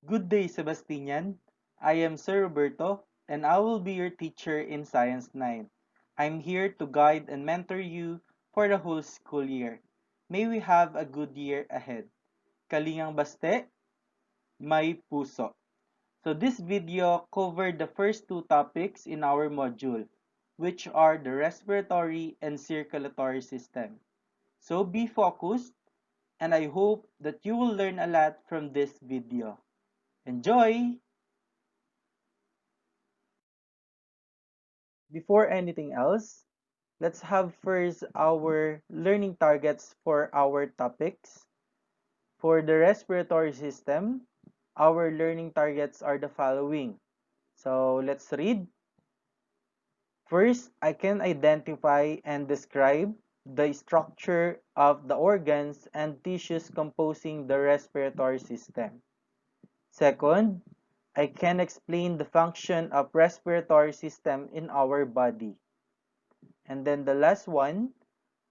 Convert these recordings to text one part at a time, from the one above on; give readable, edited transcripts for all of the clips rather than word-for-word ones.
Good day, Sebastian. I am Sir Roberto, and I will be your teacher in Science 9. I'm here to guide and mentor you for the whole school year. May we have a good year ahead. Kalingang baste, may puso. So this video covered the first two topics in our module, which are the respiratory and circulatory system. So be focused, and I hope that you will learn a lot from this video. Enjoy! Before anything else, let's have first our learning targets for our topics. For the respiratory system, our learning targets are the following. So let's read. First, I can identify and describe the structure of the organs and tissues composing the respiratory system. Second, I can explain the function of respiratory system in our body. And then the last one,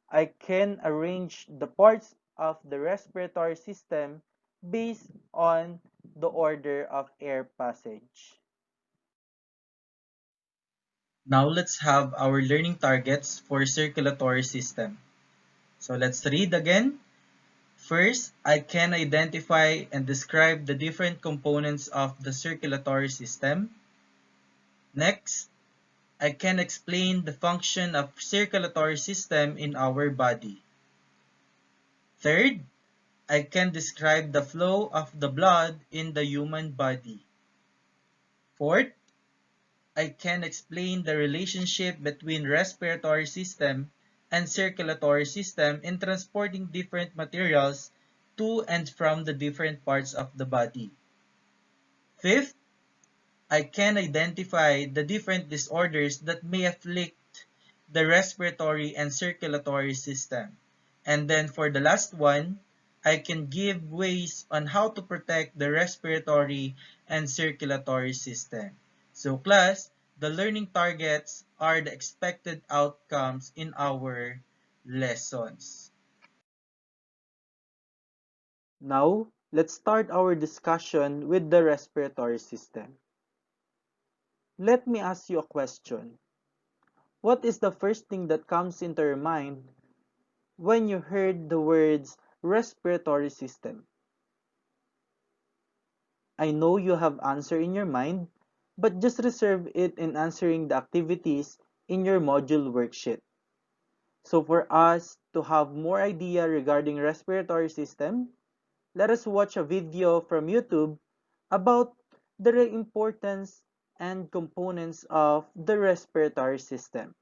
I can arrange the parts of the respiratory system based on the order of air passage. Now let's have our learning targets for circulatory system. So let's read again. First, I can identify and describe the different components of the circulatory system. Next, I can explain the function of circulatory system in our body. Third, I can describe the flow of the blood in the human body. Fourth, I can explain the relationship between respiratory system and circulatory system in transporting different materials to and from the different parts of the body. Fifth, I can identify the different disorders that may afflict the respiratory and circulatory system. And then for the last one, I can give ways on how to protect the respiratory and circulatory system. So class, the learning targets are the expected outcomes in our lessons. Now, let's start our discussion with the respiratory system. Let me ask you a question. What is the first thing that comes into your mind when you heard the words respiratory system? I know you have answer in your mind, but just reserve it in answering the activities in your module worksheet. So for us to have more idea regarding respiratory system, let us watch a video from YouTube about the importance and components of the respiratory system.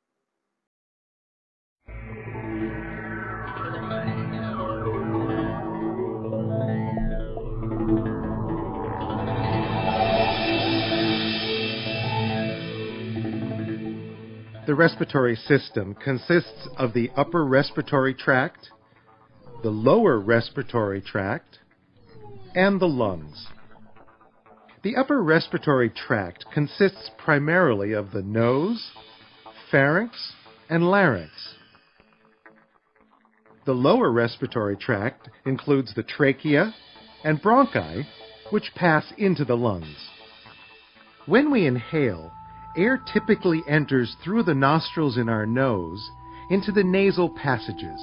The respiratory system consists of the upper respiratory tract, the lower respiratory tract, and the lungs. The upper respiratory tract consists primarily of the nose, pharynx, and larynx. The lower respiratory tract includes the trachea and bronchi, which pass into the lungs. When we inhale, air typically enters through the nostrils in our nose into the nasal passages.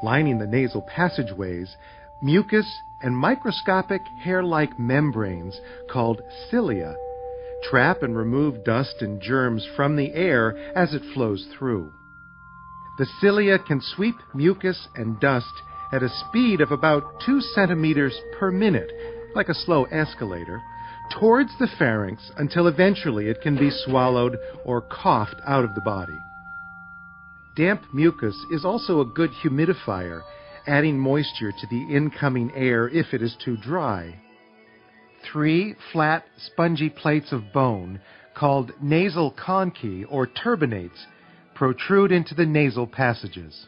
Lining the nasal passageways, mucus and microscopic hair-like membranes called cilia trap and remove dust and germs from the air as it flows through. The cilia can sweep mucus and dust at a speed of about 2 centimeters per minute, like a slow escalator, towards the pharynx until eventually it can be swallowed or coughed out of the body. Damp mucus is also a good humidifier, adding moisture to the incoming air if it is too dry. 3 flat, spongy plates of bone, called nasal conchae or turbinates, protrude into the nasal passages.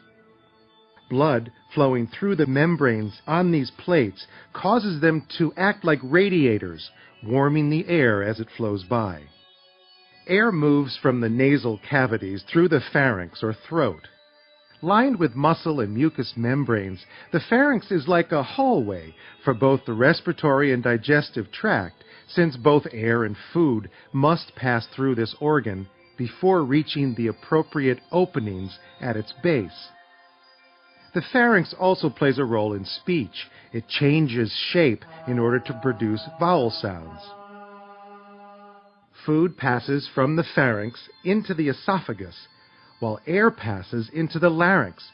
Blood flowing through the membranes on these plates causes them to act like radiators, warming the air as it flows by. Air moves from the nasal cavities through the pharynx or throat. Lined with muscle and mucous membranes, the pharynx is like a hallway for both the respiratory and digestive tract, since both air and food must pass through this organ before reaching the appropriate openings at its base. The pharynx also plays a role in speech. It changes shape in order to produce vowel sounds. Food passes from the pharynx into the esophagus, while air passes into the larynx,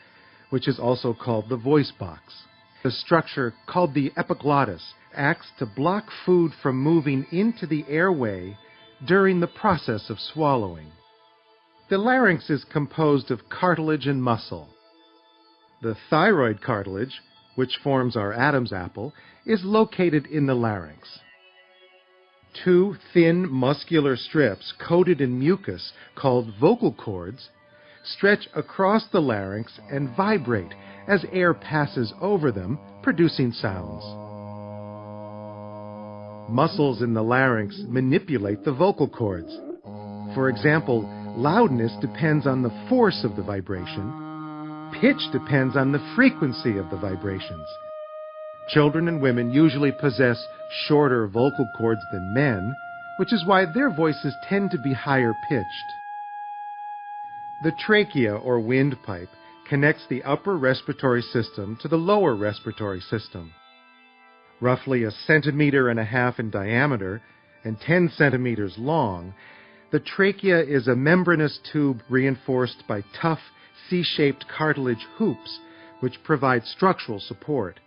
which is also called the voice box. The structure, called the epiglottis, acts to block food from moving into the airway during the process of swallowing. The larynx is composed of cartilage and muscle. The thyroid cartilage, which forms our Adam's apple, is located in the larynx. Two thin muscular strips coated in mucus, called vocal cords, stretch across the larynx and vibrate as air passes over them, producing sounds. Muscles in the larynx manipulate the vocal cords. For example, loudness depends on the force of the vibration. Pitch depends on the frequency of the vibrations. Children and women usually possess shorter vocal cords than men, which is why their voices tend to be higher pitched. The trachea, or windpipe, connects the upper respiratory system to the lower respiratory system. Roughly 1.5 centimeters in diameter and 10 centimeters long, the trachea is a membranous tube reinforced by tough, C-shaped cartilage hoops, which provide structural support.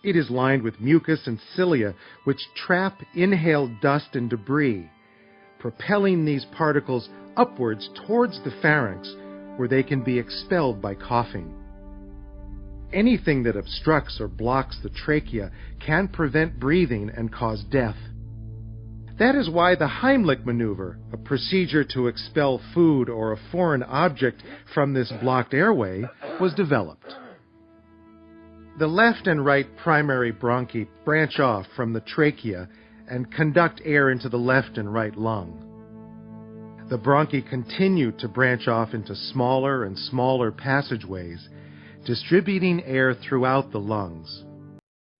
It is lined with mucus and cilia, which trap inhaled dust and debris, propelling these particles upwards towards the pharynx, where they can be expelled by coughing. Anything that obstructs or blocks the trachea can prevent breathing and cause death. That is why the Heimlich maneuver, a procedure to expel food or a foreign object from this blocked airway, was developed. The left and right primary bronchi branch off from the trachea and conduct air into the left and right lung. The bronchi continue to branch off into smaller and smaller passageways, distributing air throughout the lungs.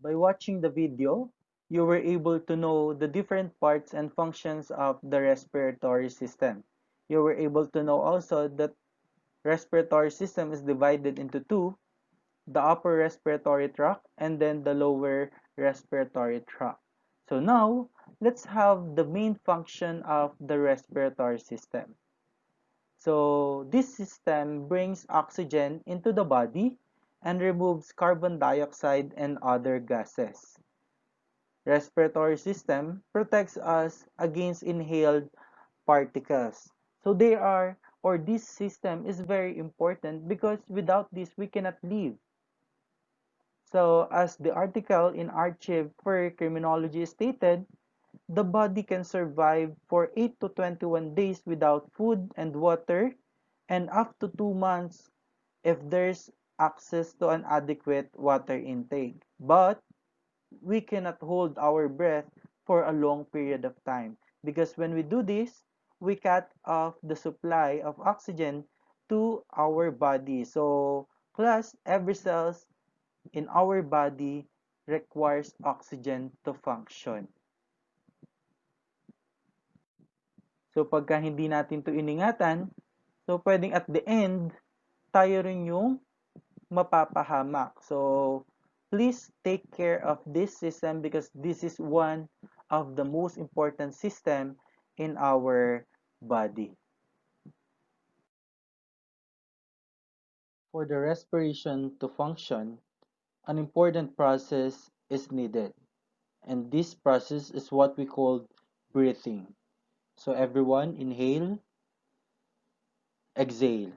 By watching the video, you were able to know the different parts and functions of the respiratory system. You were able to know also that respiratory system is divided into two, the upper respiratory tract and then the lower respiratory tract. So now, let's have the main function of the respiratory system. So this system brings oxygen into the body and removes carbon dioxide and other gases. Respiratory system protects us against inhaled particles. So this system is very important because without this we cannot live. So as the article in Archive for Criminology stated, the body can survive for 8 to 21 days without food and water and up to 2 months if there's access to an adequate water intake. But we cannot hold our breath for a long period of time because when we do this, we cut off the supply of oxygen to our body. So, plus every cells in our body requires oxygen to function. So, pagka hindi natin to iningatan, so pwedeng at the end, tayo rin yung mapapahamak. So, please take care of this system because this is one of the most important system in our body. For the respiration to function, an important process is needed. And this process is what we call breathing. So everyone inhale, exhale.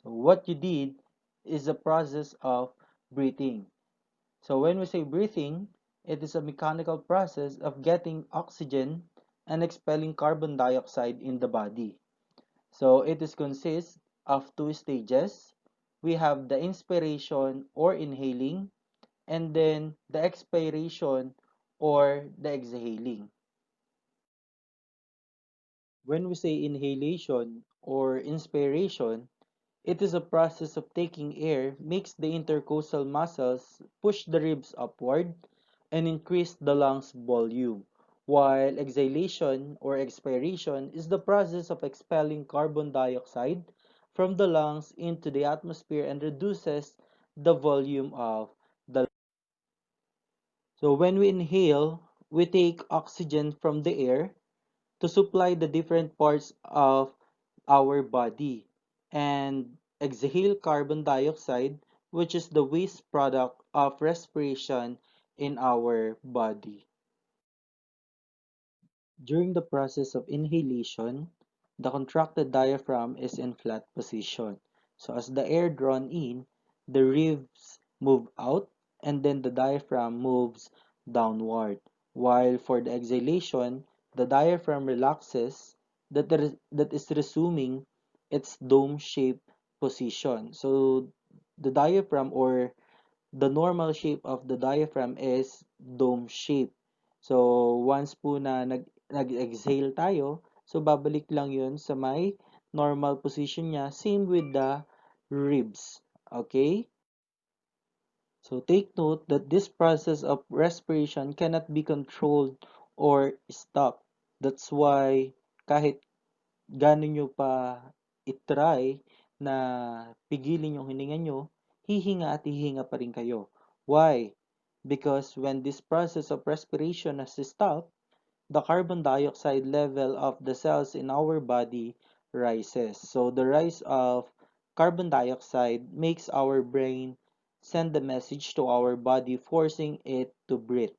So what you did is a process of breathing. So when we say breathing, it is a mechanical process of getting oxygen and expelling carbon dioxide in the body. So it is consists of two stages. We have the inspiration or inhaling and then the expiration or the exhaling. When we say inhalation or inspiration, It is a process of taking air, makes the intercostal muscles push the ribs upward, and increase the lungs volume, while exhalation or expiration is the process of expelling carbon dioxide from the lungs into the atmosphere and reduces the volume of the. So when we inhale, we take oxygen from the air to supply the different parts of our body and exhale carbon dioxide, which is the waste product of respiration in our body. During the process of inhalation, the contracted diaphragm is in flat position. So as the air drawn in, the ribs move out and then the diaphragm moves downward. While for the exhalation, the diaphragm relaxes that is resuming its dome-shaped position. So the diaphragm or the normal shape of the diaphragm is dome shape. So, once po na nag-exhale tayo, so babalik lang yun sa may normal position niya. Same with the ribs. Okay? So, take note that this process of respiration cannot be controlled or stopped. That's why kahit gaano nyo pa itry na pigilin yung hininga nyo, hihinga at hihinga pa rin kayo. Why? Because when this process of respiration has stopped, the carbon dioxide level of the cells in our body rises. So the rise of carbon dioxide makes our brain send the message to our body, forcing it to breathe.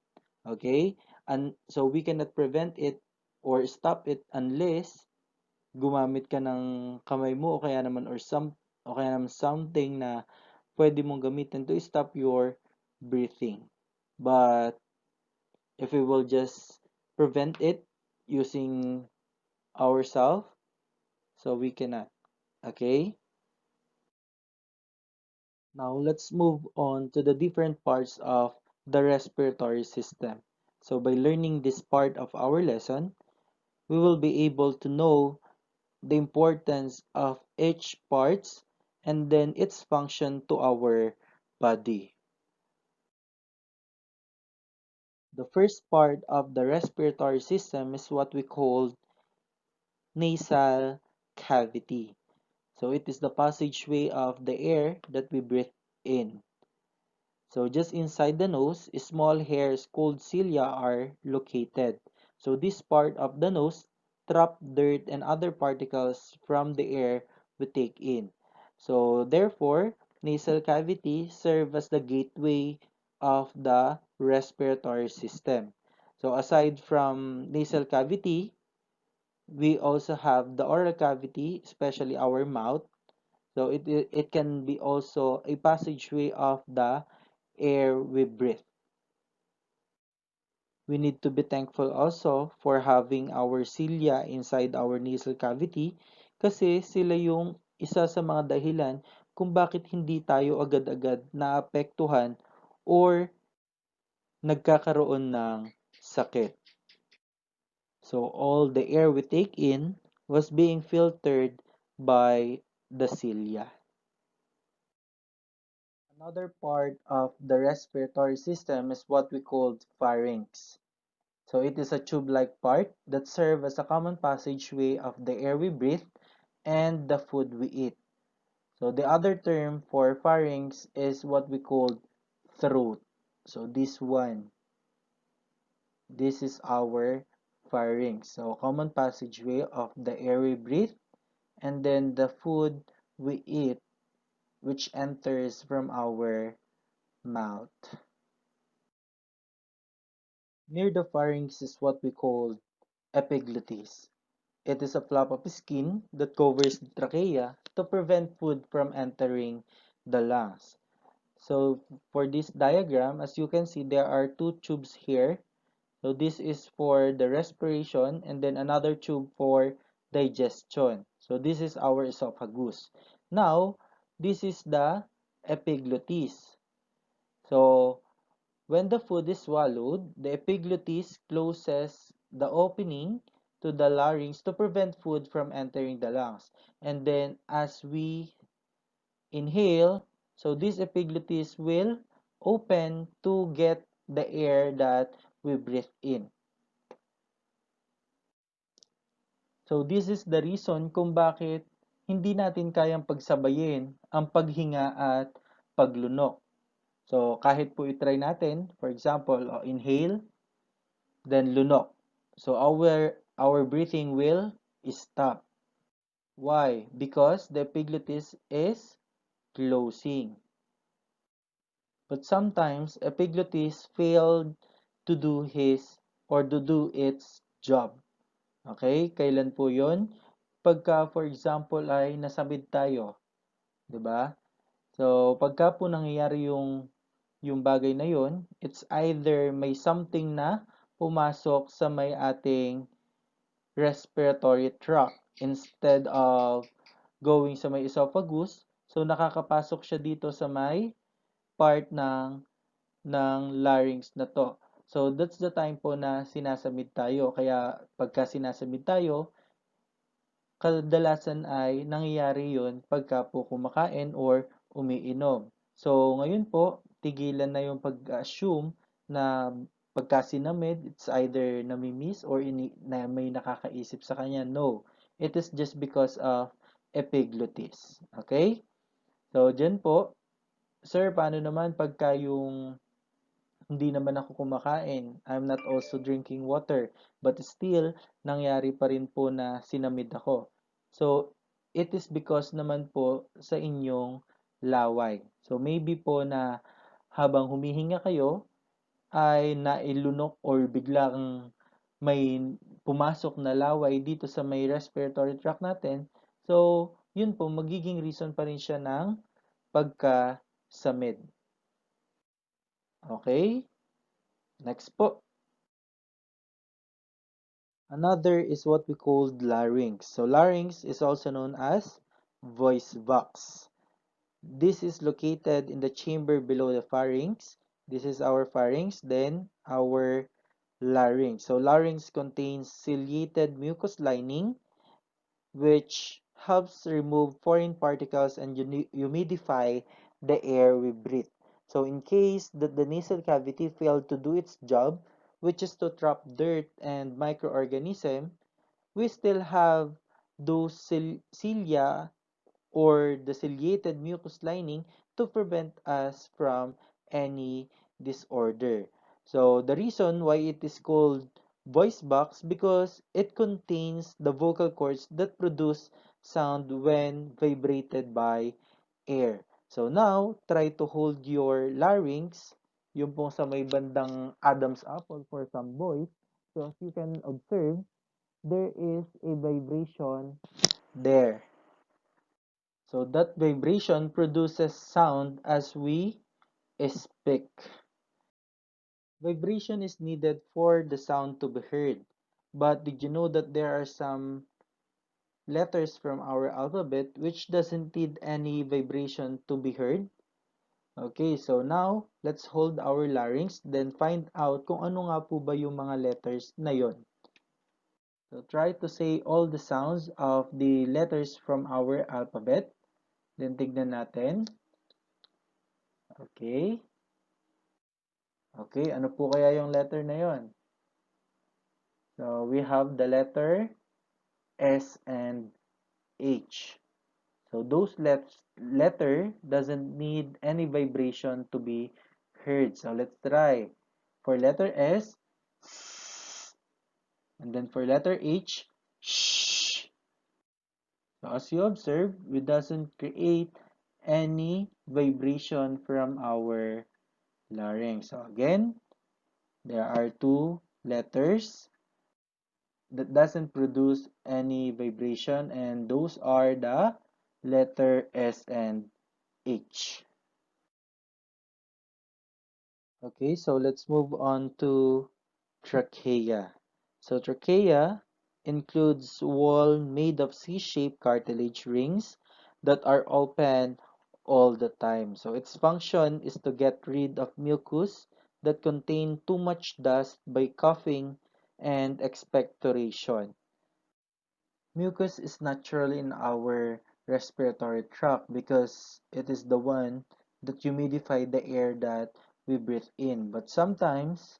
Okay? And so we cannot prevent it or stop it unless gumamit ka ng kamay mo o kaya naman something na pwede mong gamitin to stop your breathing. But if we will just prevent it using ourselves, so we cannot. Okay? Now let's move on to the different parts of the respiratory system. So by learning this part of our lesson, we will be able to know the importance of each parts and then its function to our body. The first part of the respiratory system is what we call nasal cavity. So it is the passageway of the air that we breathe in. So just inside the nose, small hairs called cilia are located. So this part of the nose trap dirt and other particles from the air we take in. So therefore, nasal cavity serve as the gateway of the respiratory system. So aside from nasal cavity, we also have the oral cavity, especially our mouth. So it can be also a passageway of the air we breathe. We need to be thankful also for having our cilia inside our nasal cavity kasi sila yung isa sa mga dahilan kung bakit hindi tayo agad-agad naapektuhan or nagkakaroon ng sakit. So all the air we take in was being filtered by the cilia. Another part of the respiratory system is what we call pharynx. So it is a tube-like part that serves as a common passageway of the air we breathe and the food we eat. So the other term for pharynx is what we call throat. So this is our pharynx. So common passageway of the air we breathe and then the food we eat which enters from our mouth. Near the pharynx is what we call epiglottis. It is a flap of skin that covers the trachea to prevent food from entering the lungs. So for this diagram, as you can see, there are two tubes here. So this is for the respiration and then another tube for digestion. So this is our esophagus. Now, this is the epiglottis. So when the food is swallowed, the epiglottis closes the opening to the larynx to prevent food from entering the lungs. And then as we inhale, so this epiglottis will open to get the air that we breathe in. So this is the reason kung bakit hindi natin kayang pagsabayin ang paghinga at paglunok. So kahit po i-try natin, for example, inhale, then lunok. So our breathing will stop. Why? Because the epiglottis is closing. But sometimes epiglottis failed to do his or to do its job. Okay? Kailan po 'yon? Pagka for example ay nasabit tayo, 'di ba? So pagka po nangyayari yung bagay na 'yon, it's either may something na pumasok sa may ating respiratory tract instead of going sa may esophagus. So nakakapasok siya dito sa may part ng larynx na to. So that's the time po na sinasamid tayo. Kaya pagka sinasamid tayo, kadalasan ay nangyayari yun pagka po kumakain or umiinom. So ngayon po, tigilan na yung pag-assume na pagka sinamid, it's either namimiss or na may nakakaisip sa kanya. No, it is just because of epiglottis. Okay? So, dyan po, sir, paano naman pagka yung hindi naman ako kumakain, I'm not also drinking water, but still, nangyari pa rin po na sinamid ako. So, it is because naman po sa inyong laway. So, maybe po na habang humihinga kayo, ay nailunok or biglang may pumasok na laway dito sa may respiratory tract natin. So, yun po, magiging reason pa rin siya ng pagka-samid. Okay? Next po. Another is what we call larynx. So larynx is also known as voice box. This is located in the chamber below the pharynx. This is our pharynx, then our larynx. So larynx contains ciliated mucous lining which helps remove foreign particles and humidify the air we breathe. So in case that the nasal cavity failed to do its job, which is to trap dirt and microorganisms, we still have those cilia or the ciliated mucous lining to prevent us from any disorder. So the reason why it is called voice box because it contains the vocal cords that produce sound when vibrated by air. So now, try to hold your larynx, yung pong sa may bandang Adam's apple for some boys. So as you can observe, there is a vibration there. So that vibration produces sound as we speak. Vibration is needed for the sound to be heard. But did you know that there are some letters from our alphabet which doesn't need any vibration to be heard? Okay, so now let's hold our larynx then find out kung ano nga po ba yung mga letters na yon. So try to say all the sounds of the letters from our alphabet. Then tignan natin. Okay. Okay, ano po kaya yung letter na yon? So we have the letter S and H. So those letter doesn't need any vibration to be heard. So let's try. For letter S, and then for letter H, shh. So as you observe, we doesn't create any vibration from our larynx. So again, there are two letters that doesn't produce any vibration and those are the letter S and H. Okay, so let's move on to trachea. So trachea includes wall made of C-shaped cartilage rings that are open all the time. So its function is to get rid of mucus that contain too much dust by coughing and expectoration. Mucus is natural in our respiratory tract because it is the one that humidify the air that we breathe in. But sometimes,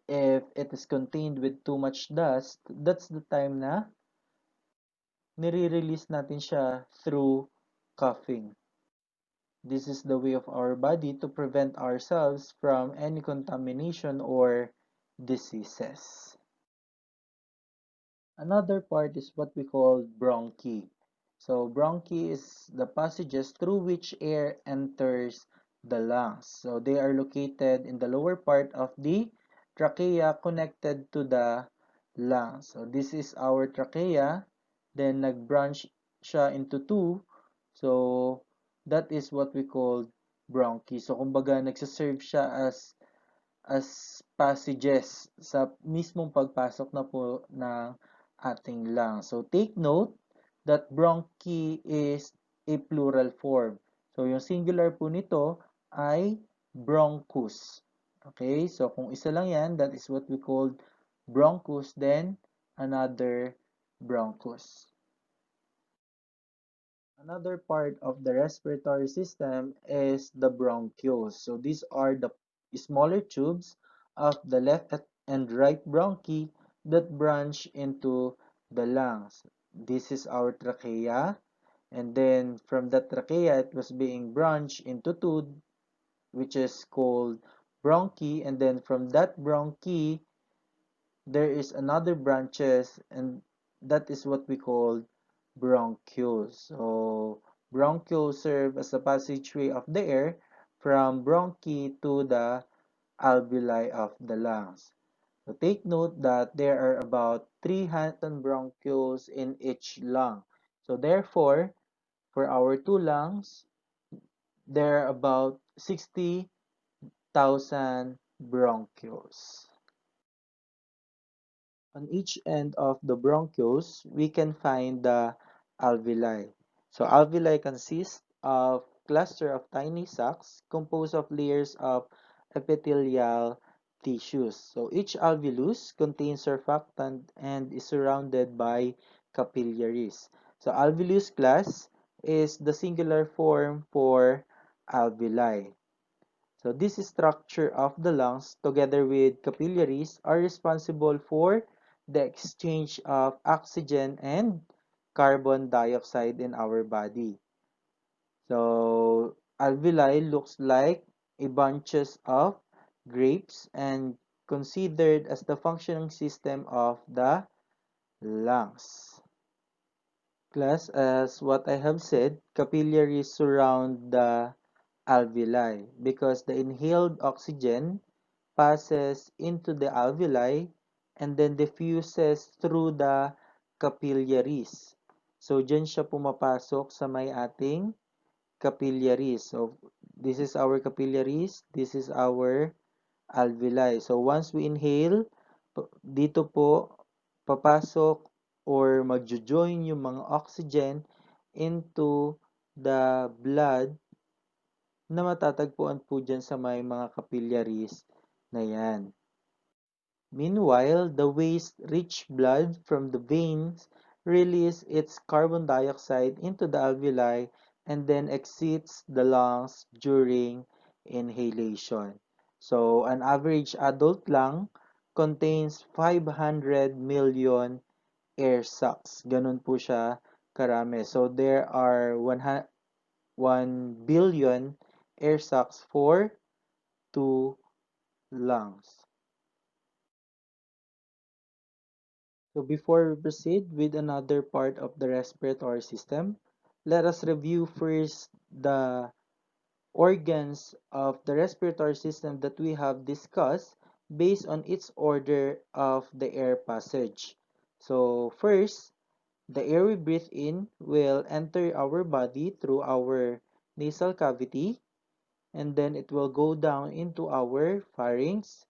if it is contained with too much dust, that's the time na nire-release natin siya through coughing. This is the way of our body to prevent ourselves from any contamination or diseases. Another part is what we call bronchi. So bronchi is the passages through which air enters the lungs. So they are located in the lower part of the trachea connected to the lungs. So this is our trachea. Then nag-branch siya into two. So that is what we call bronchi. So kumbaga nagsaserve siya as passages sa mismong pagpasok na po ng ating lungs. So, take note that bronchi is a plural form. So, yung singular po nito ay bronchus. Okay? So, kung isa lang yan, that is what we call bronchus, then another bronchus. Another part of the respiratory system is the bronchioles. So these are the smaller tubes of the left and right bronchi that branch into the lungs. This is our trachea, and then from the trachea it was being branched into two, which is called bronchi, and then from that bronchi there is another branches, and that is what we call bronchioles. So bronchioles serve as a passageway of the air from bronchi to the alveoli of the lungs. So take note that there are about 300 bronchioles in each lung. So therefore, for our two lungs, there are about 60,000 bronchioles. On each end of the bronchioles, we can find the alveoli. So alveoli consist of cluster of tiny sacs composed of layers of epithelial tissues. So each alveolus contains surfactant and is surrounded by capillaries. So alveolus class is the singular form for alveoli. So this structure of the lungs together with capillaries are responsible for the exchange of oxygen and carbon dioxide in our body. So alveoli looks like a bunches of grapes and considered as the functioning system of the lungs. Plus, as what I have said, capillaries surround the alveoli because the inhaled oxygen passes into the alveoli and then diffuses through the capillaries. So, dyan siya pumapasok sa may ating capillaries. So, this is our capillaries, this is our alveoli. So, once we inhale, dito po papasok or magjo-join yung mga oxygen into the blood na matatagpuan po dyan sa may mga capillaries na yan. Meanwhile, the waste-rich blood from the veins release its carbon dioxide into the alveoli and then exits the lungs during inhalation. So, an average adult lung contains 500 million air sacs. Ganun po siya karami. So, there are 1 billion air sacs for two lungs. So before we proceed with another part of the respiratory system, let us review first the organs of the respiratory system that we have discussed based on its order of the air passage. So first, the air we breathe in will enter our body through our nasal cavity, and then it will go down into our pharynx.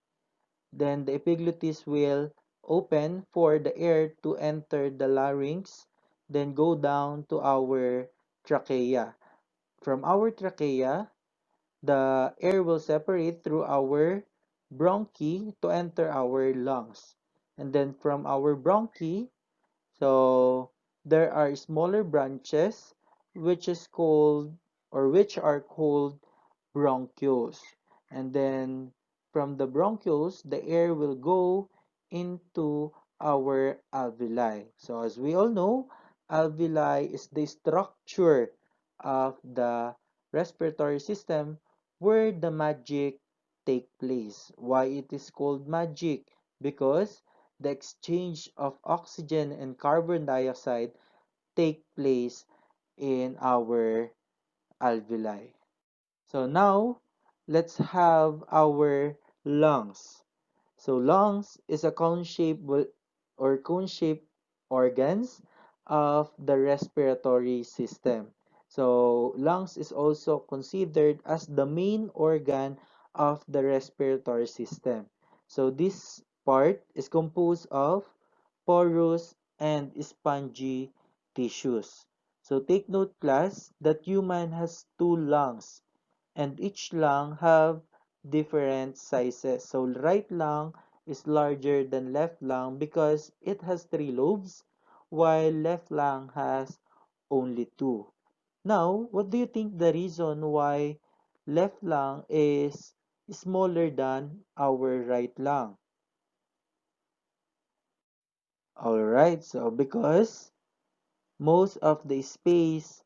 Then the epiglottis will open for the air to enter the larynx, then go down to our trachea. From our trachea, the air will separate through our bronchi to enter our lungs. And then from our bronchi, so there are smaller branches which is called or which are called bronchioles. And then from the bronchioles, the air will go into our alveoli. So as we all know, alveoli is the structure of the respiratory system where the magic take place. Why it is called magic? Because the exchange of oxygen and carbon dioxide take place in our alveoli. So now let's have our lungs. So lungs is a cone-shaped organs of the respiratory system. So lungs is also considered as the main organ of the respiratory system. So this part is composed of porous and spongy tissues. So take note class that human has two lungs and each lung have different sizes. So right lung is larger than left lung because it has three lobes, while left lung has only two. Now, what do you think the reason why left lung is smaller than our right lung? Alright, so because most of the space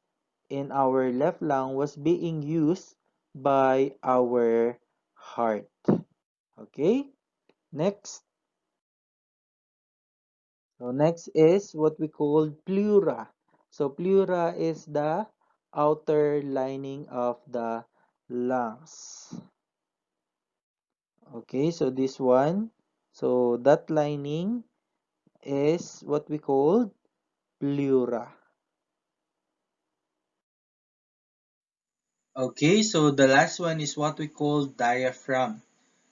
in our left lung was being used by our heart. Okay, next. So next is what we call pleura. So pleura is the outer lining of the lungs. Okay, so this one. So that lining is what we call pleura. Okay, so the last one is what we call diaphragm.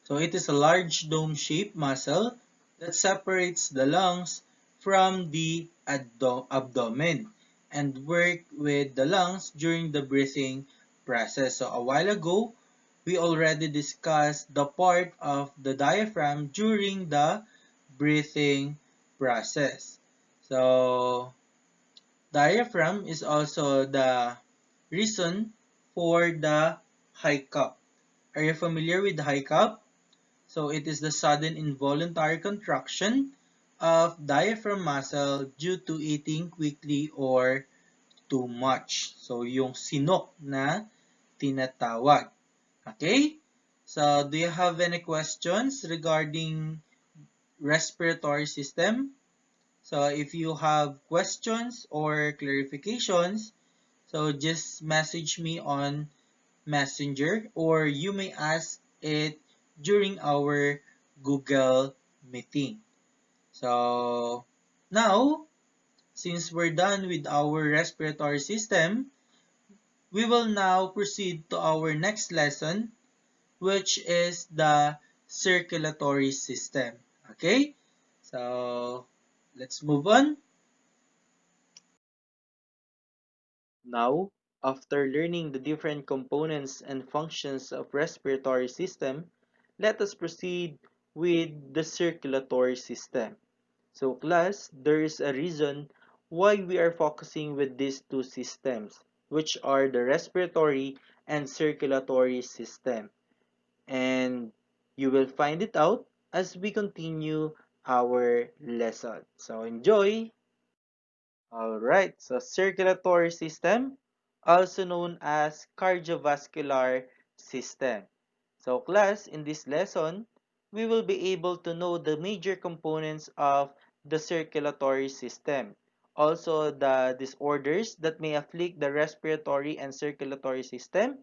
So it is a large dome-shaped muscle that separates the lungs from the abdomen and work with the lungs during the breathing process. So a while ago, we already discussed the part of the diaphragm during the breathing process. So diaphragm is also the reason for the hiccup. Are you familiar with hiccup? So it is the sudden involuntary contraction of diaphragm muscle due to eating quickly or too much. So yung sinok na tinatawag. Okay? So do you have any questions regarding respiratory system? So if you have questions or clarifications, so just message me on Messenger or you may ask it during our Google meeting. So now, since we're done with our respiratory system, we will now proceed to our next lesson, which is the circulatory system. Okay? So let's move on. Now, after learning the different components and functions of respiratory system, let us proceed with the circulatory system. So class, there is a reason why we are focusing with these two systems, which are the respiratory and circulatory system. And you will find it out as we continue our lesson. So enjoy! Alright, so circulatory system, also known as cardiovascular system. So class, in this lesson, we will be able to know the major components of the circulatory system. Also, the disorders that may afflict the respiratory and circulatory system,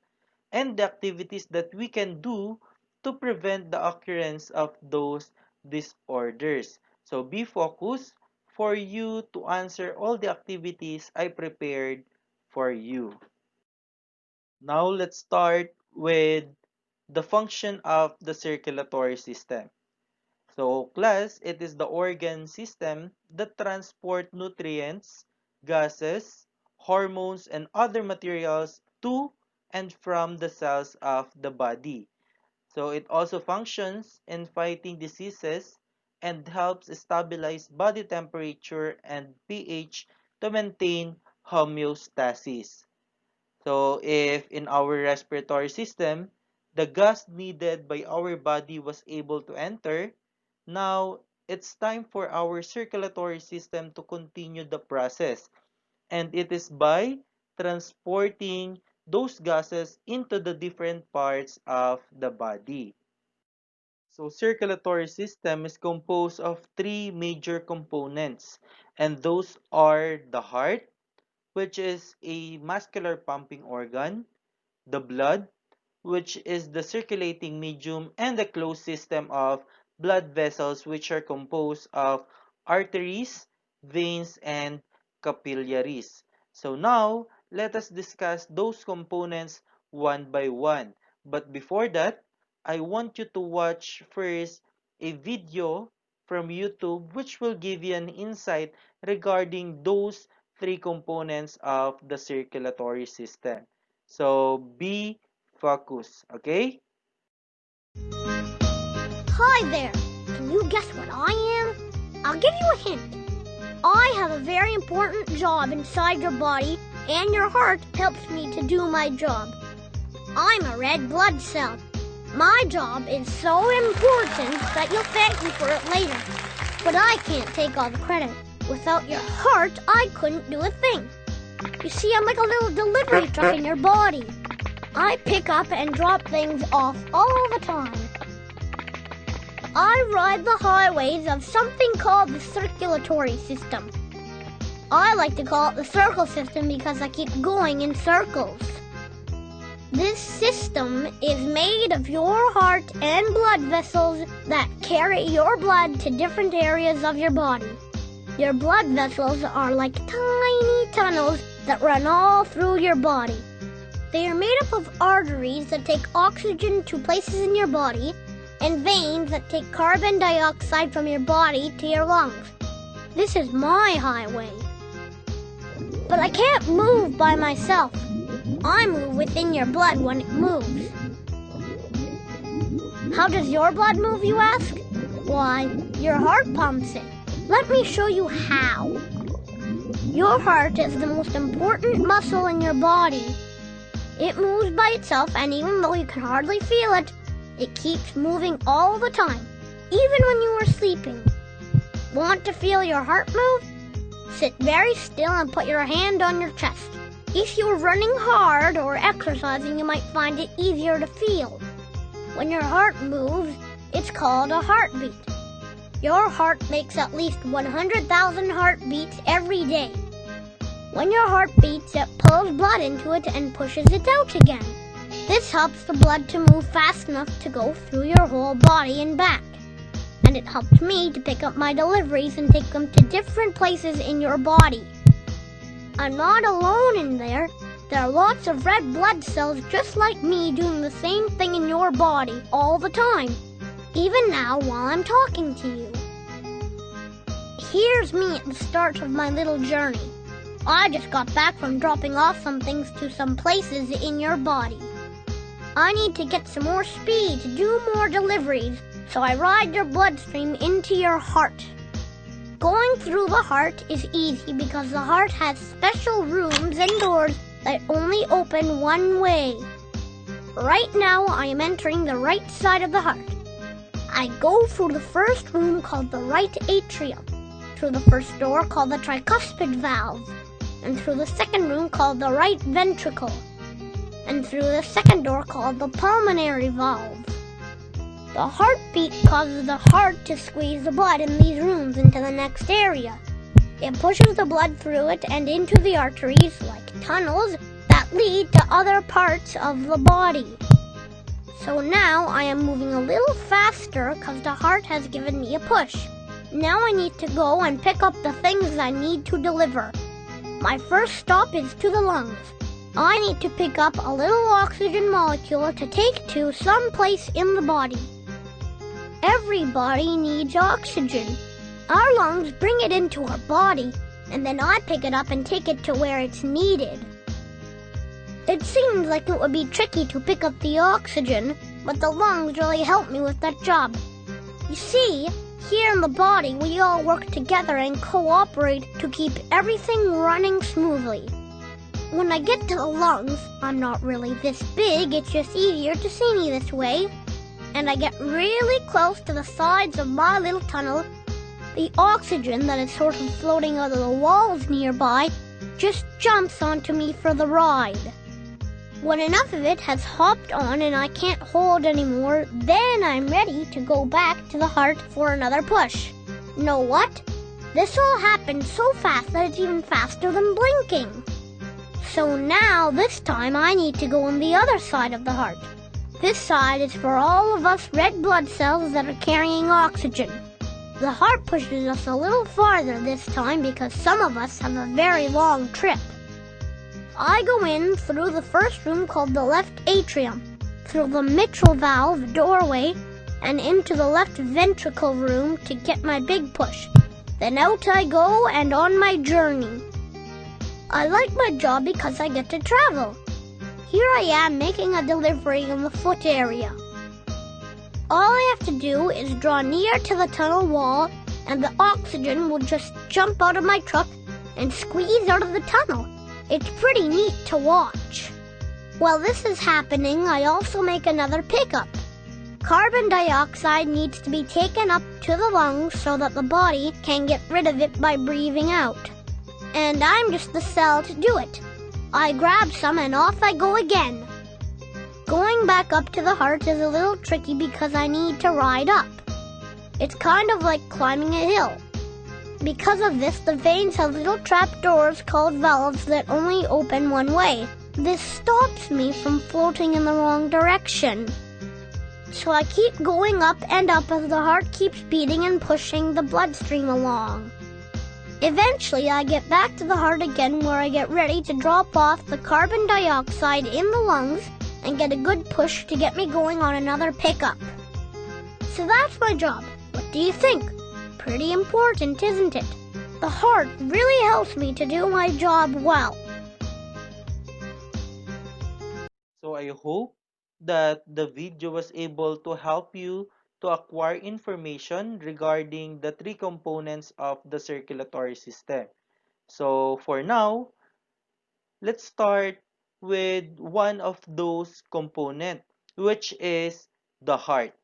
and the activities that we can do to prevent the occurrence of those disorders. So be focused for you to answer all the activities I prepared for you. Now let's start with the function of the circulatory system. So class, it is the organ system that transport nutrients, gases, hormones, and other materials to and from the cells of the body. So it also functions in fighting diseases and helps stabilize body temperature and pH to maintain homeostasis. So if in our respiratory system, the gas needed by our body was able to enter, now it's time for our circulatory system to continue the process. And it is by transporting those gases into the different parts of the body. So circulatory system is composed of three major components, and those are the heart, which is a muscular pumping organ, the blood, which is the circulating medium, and the closed system of blood vessels, which are composed of arteries, veins, and capillaries. So now, let us discuss those components one by one. But before that, I want you to watch first a video from YouTube which will give you an insight regarding those three components of the circulatory system. So be focused, okay? Hi there! Can you guess what I am? I'll give you a hint. I have a very important job inside your body, and your heart helps me to do my job. I'm a red blood cell. My job is so important that you'll thank me for it later. But I can't take all the credit. Without your heart, I couldn't do a thing. You see, I'm like a little delivery truck in your body. I pick up and drop things off all the time. I ride the highways of something called the circulatory system. I like to call it the circle system because I keep going in circles. This system is made of your heart and blood vessels that carry your blood to different areas of your body. Your blood vessels are like tiny tunnels that run all through your body. They are made up of arteries that take oxygen to places in your body and veins that take carbon dioxide from your body to your lungs. This is my highway. But I can't move by myself. I move within your blood when it moves. How does your blood move, you ask? Why, your heart pumps it. Let me show you how. Your heart is the most important muscle in your body. It moves by itself, and even though you can hardly feel it, it keeps moving all the time, even when you are sleeping. Want to feel your heart move? Sit very still and put your hand on your chest. If you're running hard or exercising, you might find it easier to feel. When your heart moves, it's called a heartbeat. Your heart makes at least 100,000 heartbeats every day. When your heart beats, it pulls blood into it and pushes it out again. This helps the blood to move fast enough to go through your whole body and back. And it helps me to pick up my deliveries and take them to different places in your body. I'm not alone in there. There are lots of red blood cells just like me doing the same thing in your body all the time, even now while I'm talking to you. Here's me at the start of my little journey. I just got back from dropping off some things to some places in your body. I need to get some more speed to do more deliveries, so I ride your bloodstream into your heart. Going through the heart is easy because the heart has special rooms and doors that only open one way. Right now I am entering the right side of the heart. I go through the first room called the right atrium, through the first door called the tricuspid valve, and through the second room called the right ventricle, and through the second door called the pulmonary valve. The heartbeat causes the heart to squeeze the blood in these rooms into the next area. It pushes the blood through it and into the arteries like tunnels that lead to other parts of the body. So now I am moving a little faster because the heart has given me a push. Now I need to go and pick up the things I need to deliver. My first stop is to the lungs. I need to pick up a little oxygen molecule to take to some place in the body. Everybody needs oxygen. Our lungs bring it into our body, and then I pick it up and take it to where it's needed. It seems like it would be tricky to pick up the oxygen, but the lungs really help me with that job. You see, here in the body, we all work together and cooperate to keep everything running smoothly. When I get to the lungs, I'm not really this big, it's just easier to see me this way. And I get really close to the sides of my little tunnel. The oxygen that is sort of floating out of the walls nearby just jumps onto me for the ride. When enough of it has hopped on and I can't hold anymore, then I'm ready to go back to the heart for another push. Know what? This all happened so fast that it's even faster than blinking. So now, this time I need to go on the other side of the heart. This side is for all of us red blood cells that are carrying oxygen. The heart pushes us a little farther this time because some of us have a very long trip. I go in through the first room called the left atrium, through the mitral valve doorway, and into the left ventricle room to get my big push. Then out I go and on my journey. I like my job because I get to travel. Here I am making a delivery in the foot area. All I have to do is draw near to the tunnel wall and the oxygen will just jump out of my truck and squeeze out of the tunnel. It's pretty neat to watch. While this is happening, I also make another pickup. Carbon dioxide needs to be taken up to the lungs so that the body can get rid of it by breathing out. And I'm just the cell to do it. I grab some and off I go again. Going back up to the heart is a little tricky because I need to ride up. It's kind of like climbing a hill. Because of this, the veins have little trapdoors called valves that only open one way. This stops me from floating in the wrong direction. So I keep going up and up as the heart keeps beating and pushing the bloodstream along. Eventually, I get back to the heart again where I get ready to drop off the carbon dioxide in the lungs and get a good push to get me going on another pickup. So that's my job. What do you think? Pretty important, isn't it? The heart really helps me to do my job well. So I hope that the video was able to help you to acquire information regarding the three components of the circulatory system. So for now, let's start with one of those components, which is the heart.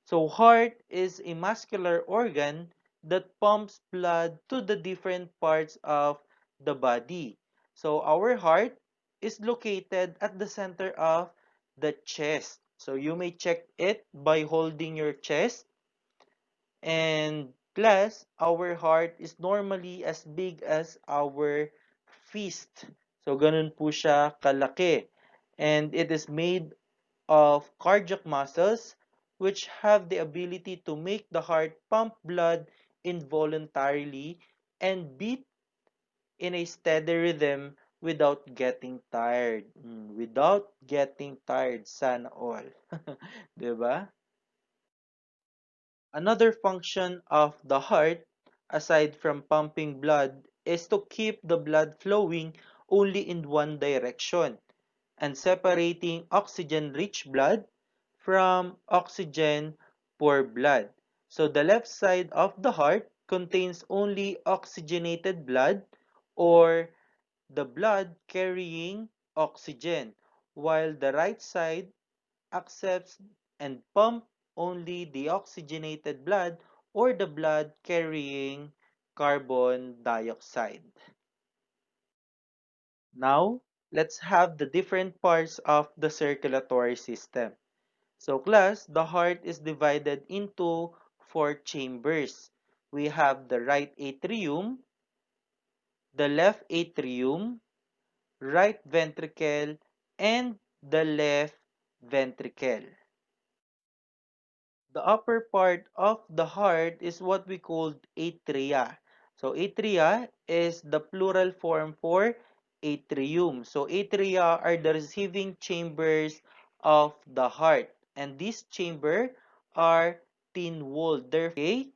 So heart is a muscular organ that pumps blood to the different parts of the body. So our heart is located at the center of the chest. So you may check it by holding your chest. And plus, our heart is normally as big as our fist. So ganun po siya kalaki. And it is made of cardiac muscles which have the ability to make the heart pump blood involuntarily and beat in a steady rhythm without getting tired. Without getting tired, sana all. 'Di ba? Another function of the heart, aside from pumping blood, is to keep the blood flowing only in one direction and separating oxygen-rich blood from oxygen-poor blood. So the left side of the heart contains only oxygenated blood or the blood carrying oxygen, while the right side accepts and pump only the oxygenated blood or the blood carrying carbon dioxide. Now, let's have the different parts of the circulatory system. So class, the heart is divided into four chambers. We have the right atrium, the left atrium, right ventricle, and the left ventricle. The upper part of the heart is what we call atria. So atria is the plural form for atrium. So atria are the receiving chambers of the heart. And this chamber are thin-walled. Okay?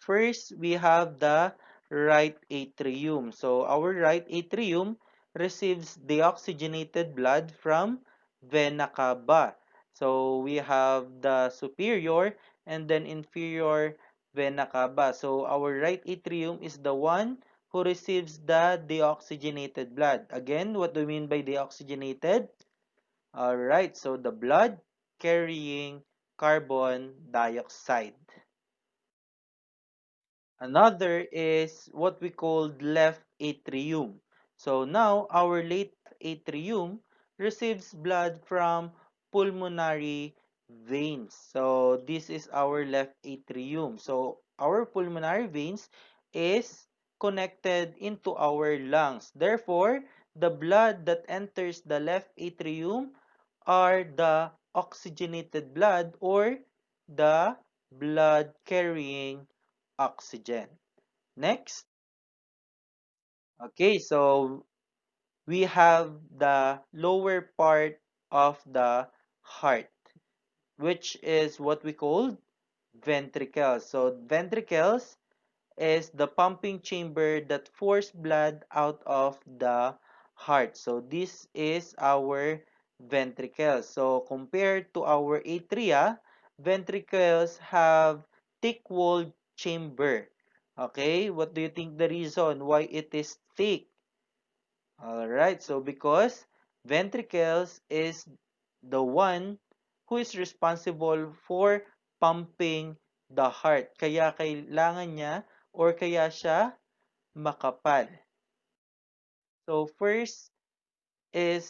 First, we have the right atrium. So our right atrium receives deoxygenated blood from vena cava. So we have the superior and then inferior vena cava. So our right atrium is the one who receives the deoxygenated blood. Again, what do we mean by deoxygenated? Alright, so the blood carrying carbon dioxide. Another is what we call left atrium. So now our left atrium receives blood from pulmonary veins. So this is our left atrium. So our pulmonary veins is connected into our lungs. Therefore, the blood that enters the left atrium are the oxygenated blood or the blood carrying oxygen. Next, okay, so we have the lower part of the heart, which is what we call ventricles. So ventricles is the pumping chamber that force blood out of the heart. So this is our ventricles. So compared to our atria, ventricles have thick-walled chamber. Okay, what do you think the reason why it is thick? Alright, so because ventricles is the one who is responsible for pumping the heart. Kaya kailangan niya or kaya siya makapal. So first is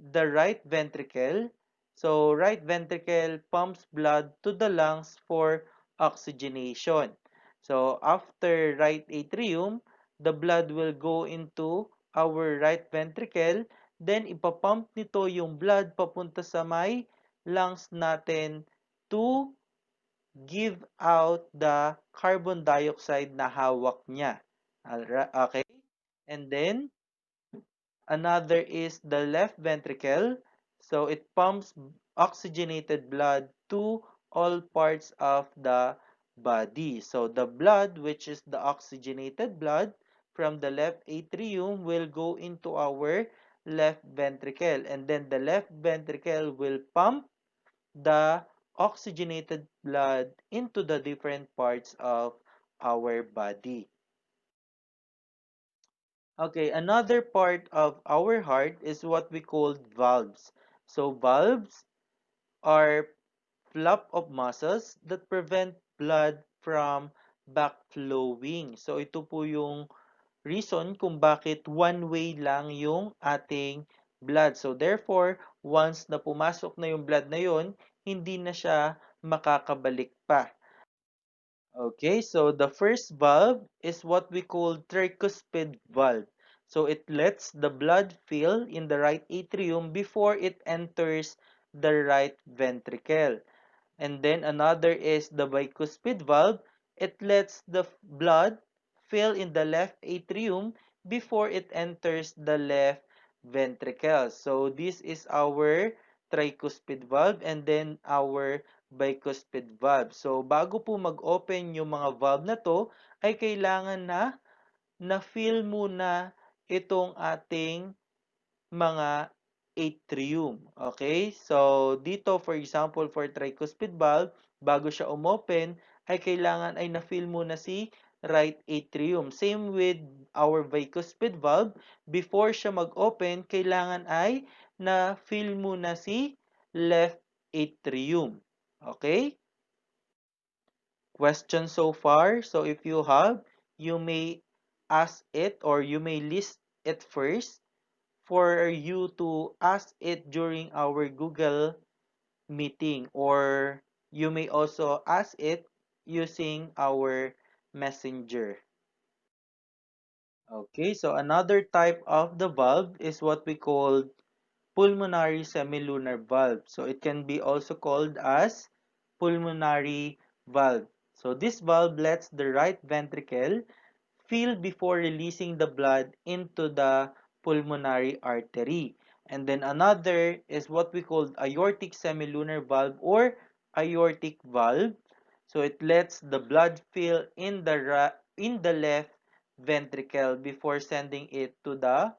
the right ventricle. So right ventricle pumps blood to the lungs for oxygenation. So after right atrium, the blood will go into our right ventricle. Then ipapump nito yung blood papunta sa may lungs natin to give out the carbon dioxide na hawak niya. Okay? And then, another is the left ventricle. So, it pumps oxygenated blood to all parts of the body. So, the blood, which is the oxygenated blood from the left atrium, will go into our left ventricle. And then, the left ventricle will pump the oxygenated blood into the different parts of our body. Okay, another part of our heart is what we call valves. So valves are flap of muscles that prevent blood from backflowing. So ito po yung reason kung bakit one way lang yung ating blood. So therefore, once na pumasok na yung blood na yon, hindi na siya makakabalik pa. Okay, so the first valve is what we call tricuspid valve. So it lets the blood fill in the right atrium before it enters the right ventricle. And then another is the bicuspid valve. It lets the blood fill in the left atrium before it enters the left ventricle. So this is our tricuspid valve and then our bicuspid valve. So bago po mag-open yung mga valve na to, ay kailangan na na-fill muna itong ating mga atrium. Okay? So, dito, for example, for tricuspid valve, bago siya umopen, ay kailangan ay na-fill muna si right atrium. Same with our bicuspid valve, before siya mag-open, kailangan ay na-fill muna si left atrium. Okay? Question so far? So, if you have, you may ask it or you may list it first for you to ask it during our Google meeting, or you may also ask it using our messenger. Okay, so another type of the valve is what we call pulmonary semilunar valve. So it can be also called as pulmonary valve. So this valve lets the right ventricle fill before releasing the blood into the pulmonary artery. And then another is what we call aortic semilunar valve or aortic valve. So it lets the blood fill in the left ventricle before sending it to the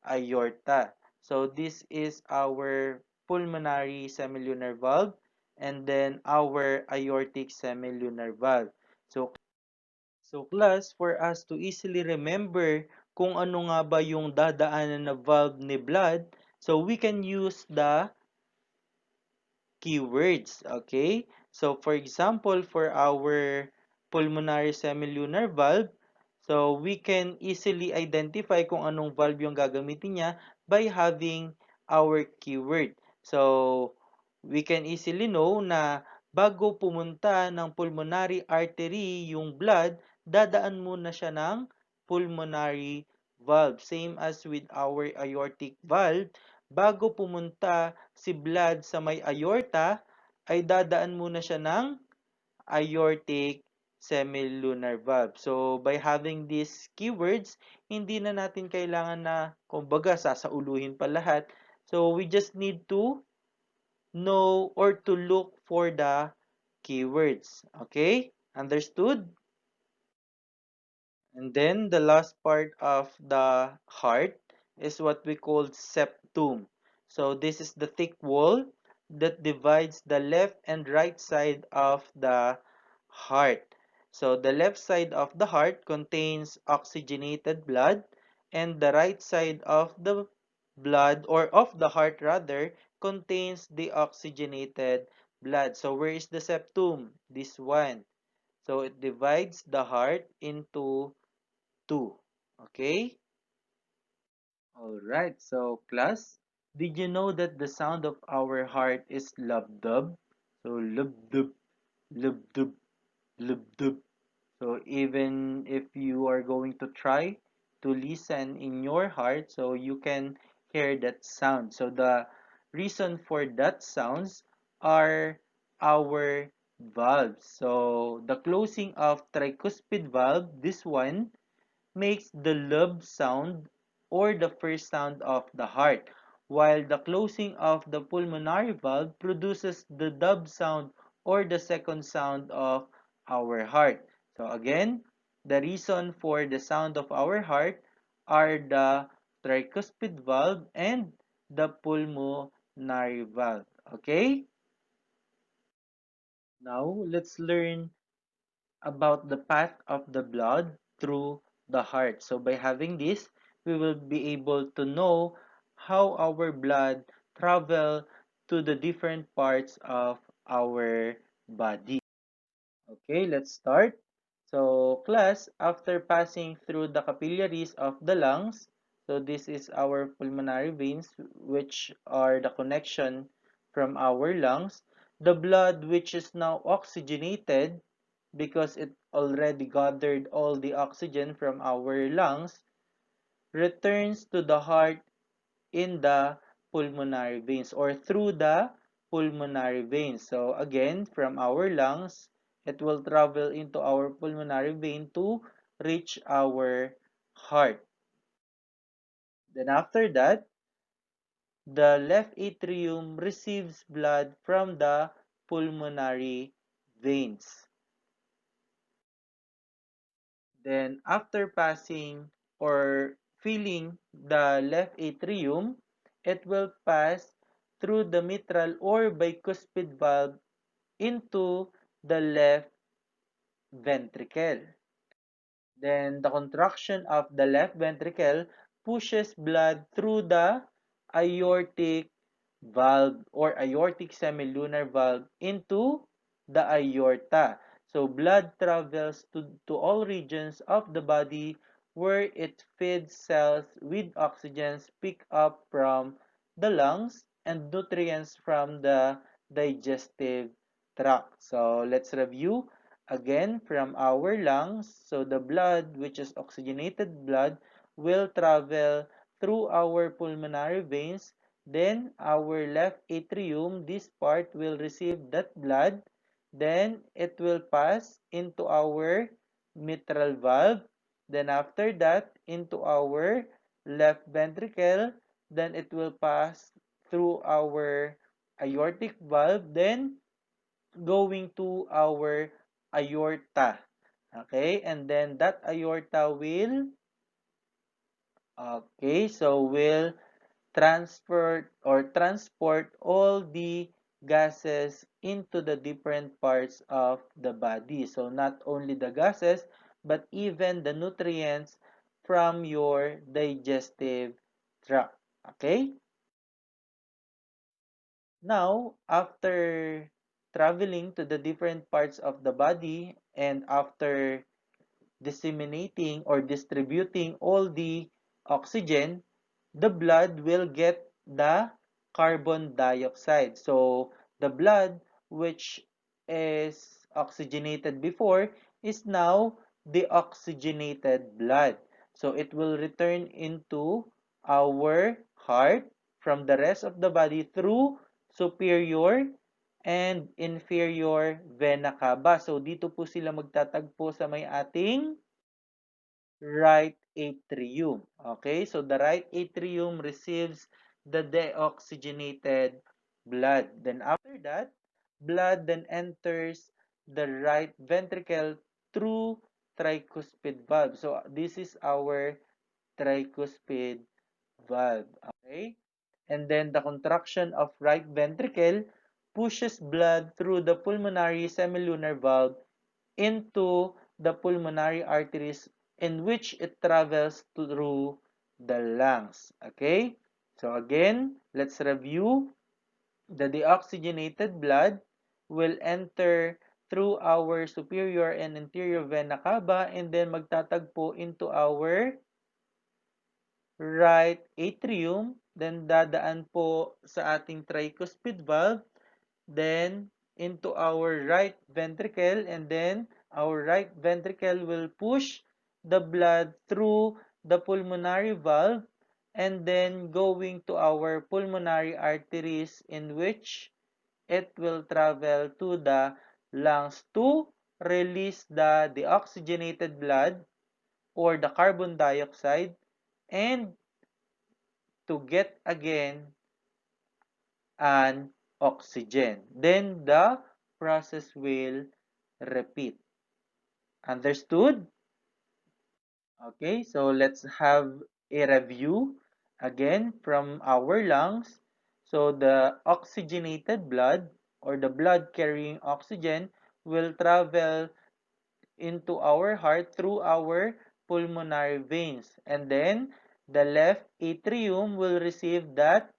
aorta. So this is our pulmonary semilunar valve and then our aortic semilunar valve. So So class, for us to easily remember kung ano nga ba yung dadaanan na valve ni blood, so we can use the keywords, okay? So for example, for our pulmonary semilunar valve, so we can easily identify kung anong valve yung gagamitin niya by having our keyword. So we can easily know na bago pumunta ng pulmonary artery yung blood, dadaan muna siya ng pulmonary valve. Same as with our aortic valve, bago pumunta si blood sa may aorta, ay dadaan muna siya ng aortic semilunar valve. So, by having these keywords, hindi na natin kailangan na, kumbaga, sasauluhin pa lahat. So, we just need to know or to look for the keywords. Okay? Understood? And then the last part of the heart is what we call septum. So this is the thick wall that divides the left and right side of the heart. So the left side of the heart contains oxygenated blood, and the right side of the blood, or of the heart rather, contains the oxygenated blood. So where is the septum? This one. So it divides the heart into 2. Okay? Alright, so class, did you know that the sound of our heart is lub-dub? So lub-dub, lub-dub, lub-dub. So even if you are going to try to listen in your heart, so you can hear that sound. So the reason for that sounds are our valves. So the closing of tricuspid valve, this one, makes the lub sound or the first sound of the heart, while the closing of the pulmonary valve produces the dub sound or the second sound of our heart. So again, the reason for the sound of our heart are the tricuspid valve and the pulmonary valve. Okay? Now, let's learn about the path of the blood through the heart. So by having this, we will be able to know how our blood travel to the different parts of our body. Okay, let's start. So class, after passing through the capillaries of the lungs, so this is our pulmonary veins, which are the connection from our lungs, the blood which is now oxygenated because it already gathered all the oxygen from our lungs, returns to the heart in the pulmonary veins or through the pulmonary veins. So again, from our lungs, it will travel into our pulmonary vein to reach our heart. Then after that, the left atrium receives blood from the pulmonary veins. Then after passing or filling the left atrium, it will pass through the mitral or bicuspid valve into the left ventricle. Then the contraction of the left ventricle pushes blood through the aortic valve or aortic semilunar valve into the aorta. So blood travels to all regions of the body where it feeds cells with oxygen picked up from the lungs and nutrients from the digestive tract. So let's review again from our lungs. So the blood, which is oxygenated blood, will travel through our pulmonary veins. Then our left atrium, this part will receive that blood. Then it will pass into our mitral valve. Then after that, into our left ventricle. Then it will pass through our aortic valve. Then going to our aorta. Okay, and then that aorta will, okay, so will transport all the gases into the different parts of the body. So not only the gases, but even the nutrients from your digestive tract. Okay? Now, after traveling to the different parts of the body and after disseminating or distributing all the oxygen, the blood will get the carbon dioxide. So the blood, which is oxygenated before, is now deoxygenated blood. So it will return into our heart from the rest of the body through superior and inferior vena cava. So dito po sila magtatagpo sa may ating right atrium. Okay, so the right atrium receives the deoxygenated blood. Then after that, blood then enters the right ventricle through tricuspid valve. So this is our tricuspid valve. Okay, and then the contraction of right ventricle pushes blood through the pulmonary semilunar valve into the pulmonary arteries in which it travels through the lungs. Okay? So again, let's review. The deoxygenated blood will enter through our superior and inferior vena cava and then magtatagpo into our right atrium, then dadaan po sa ating tricuspid valve, then into our right ventricle, and then our right ventricle will push the blood through the pulmonary valve and then going to our pulmonary arteries in which it will travel to the lungs to release the deoxygenated blood or the carbon dioxide and to get again an oxygen. Then the process will repeat. Understood? Okay, so let's have a review again from our lungs. So the oxygenated blood or the blood carrying oxygen will travel into our heart through our pulmonary veins. And then the left atrium will receive that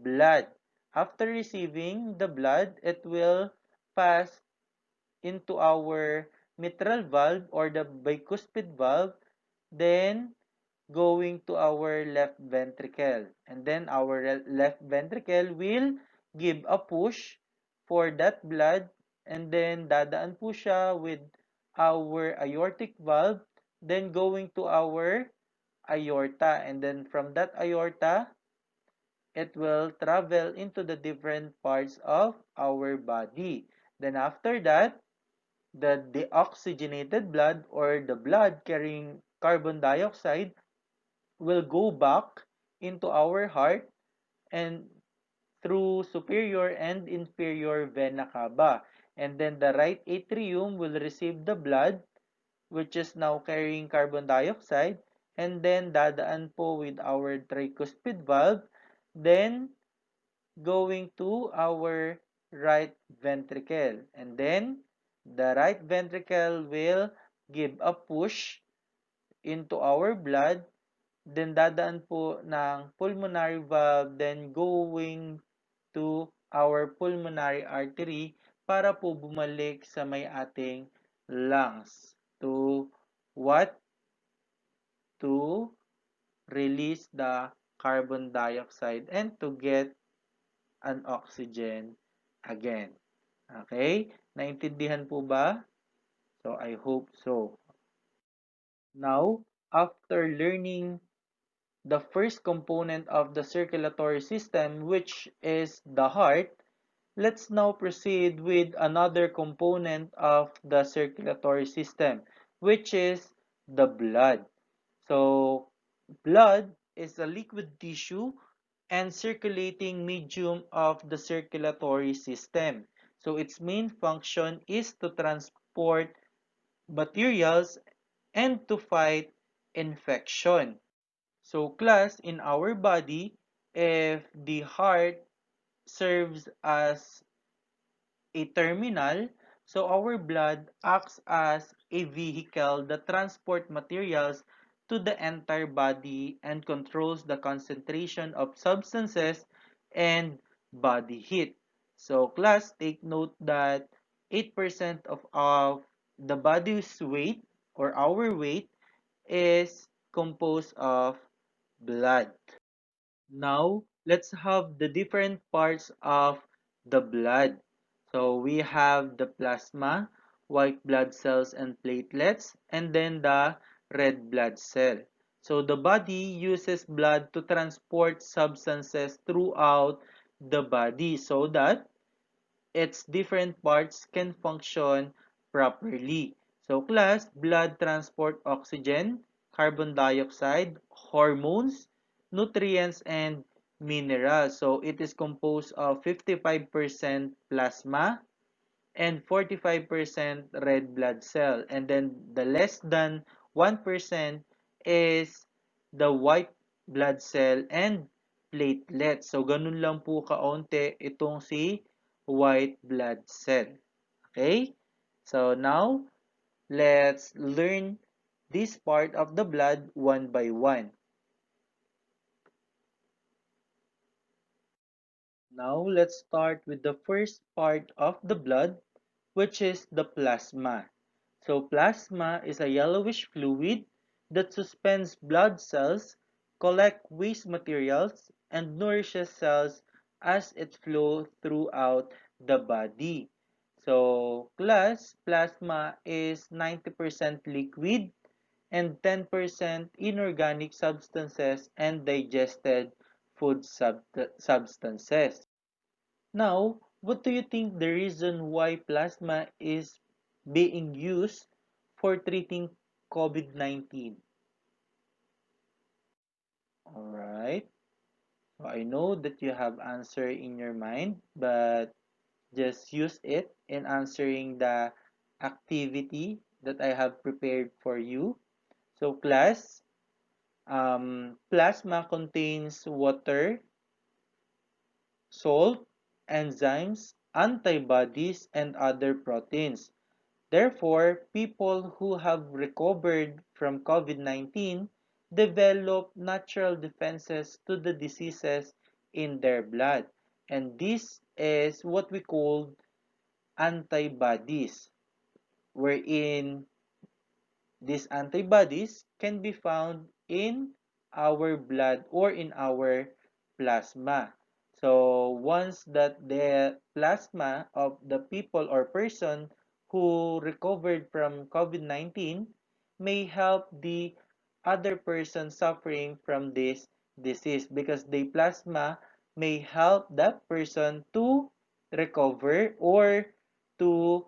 blood. After receiving the blood, it will pass into our mitral valve or the bicuspid valve, then going to our left ventricle. And then our left ventricle will give a push for that blood and then dadaan po siya with our aortic valve, then going to our aorta. And then from that aorta, it will travel into the different parts of our body. Then after that, the deoxygenated blood or the blood carrying carbon dioxide will go back into our heart and through superior and inferior vena cava. And then the right atrium will receive the blood which is now carrying carbon dioxide and then dadaan po with our tricuspid valve, then going to our right ventricle. And then the right ventricle will give a push into our blood, then dadaan po ng pulmonary valve, then going to our pulmonary artery para po bumalik sa may ating lungs to what? To release the carbon dioxide and to get an oxygen again. Okay? Naintindihan po ba? So, I hope so. Now, after learning the first component of the circulatory system, which is the heart, let's now proceed with another component of the circulatory system, which is the blood. So, blood is a liquid tissue and circulating medium of the circulatory system. So, its main function is to transport materials and to fight infection. So, class, in our body, if the heart serves as a terminal, So our blood acts as a vehicle that transport materials to the entire body and controls the concentration of substances and body heat. So class, take note that 8% of the body's weight or our weight is composed of blood. Now, let's have the different parts of the blood. So we have the plasma, white blood cells and platelets, and then the red blood cell. So the body uses blood to transport substances throughout the body so that its different parts can function properly. So class, blood transport oxygen, carbon dioxide, hormones, nutrients, and minerals. So it is composed of 55% plasma, and 45% red blood cell. And then the less than 1% is the white blood cell and platelets. So, ganun lang po kaunti itong si white blood cell. Okay? So, now, let's learn this part of the blood one by one. Now, let's start with the first part of the blood, which is the plasma. So plasma is a yellowish fluid that suspends blood cells, collects waste materials, and nourishes cells as it flows throughout the body. So plasma is 90% liquid and 10% inorganic substances and digested food substances. Now, what do you think the reason why plasma is being used for treating COVID-19? Alright, so I know that you have answer in your mind, but just use it in answering the activity that I have prepared for you. So class, plasma contains water, salt, enzymes, antibodies, and other proteins. Therefore, people who have recovered from COVID-19 develop natural defenses to the diseases in their blood. And this is what we call antibodies, wherein these antibodies can be found in our blood or in our plasma. So once that the plasma of the people or person who recovered from COVID-19 may help the other person suffering from this disease because the plasma may help that person to recover or to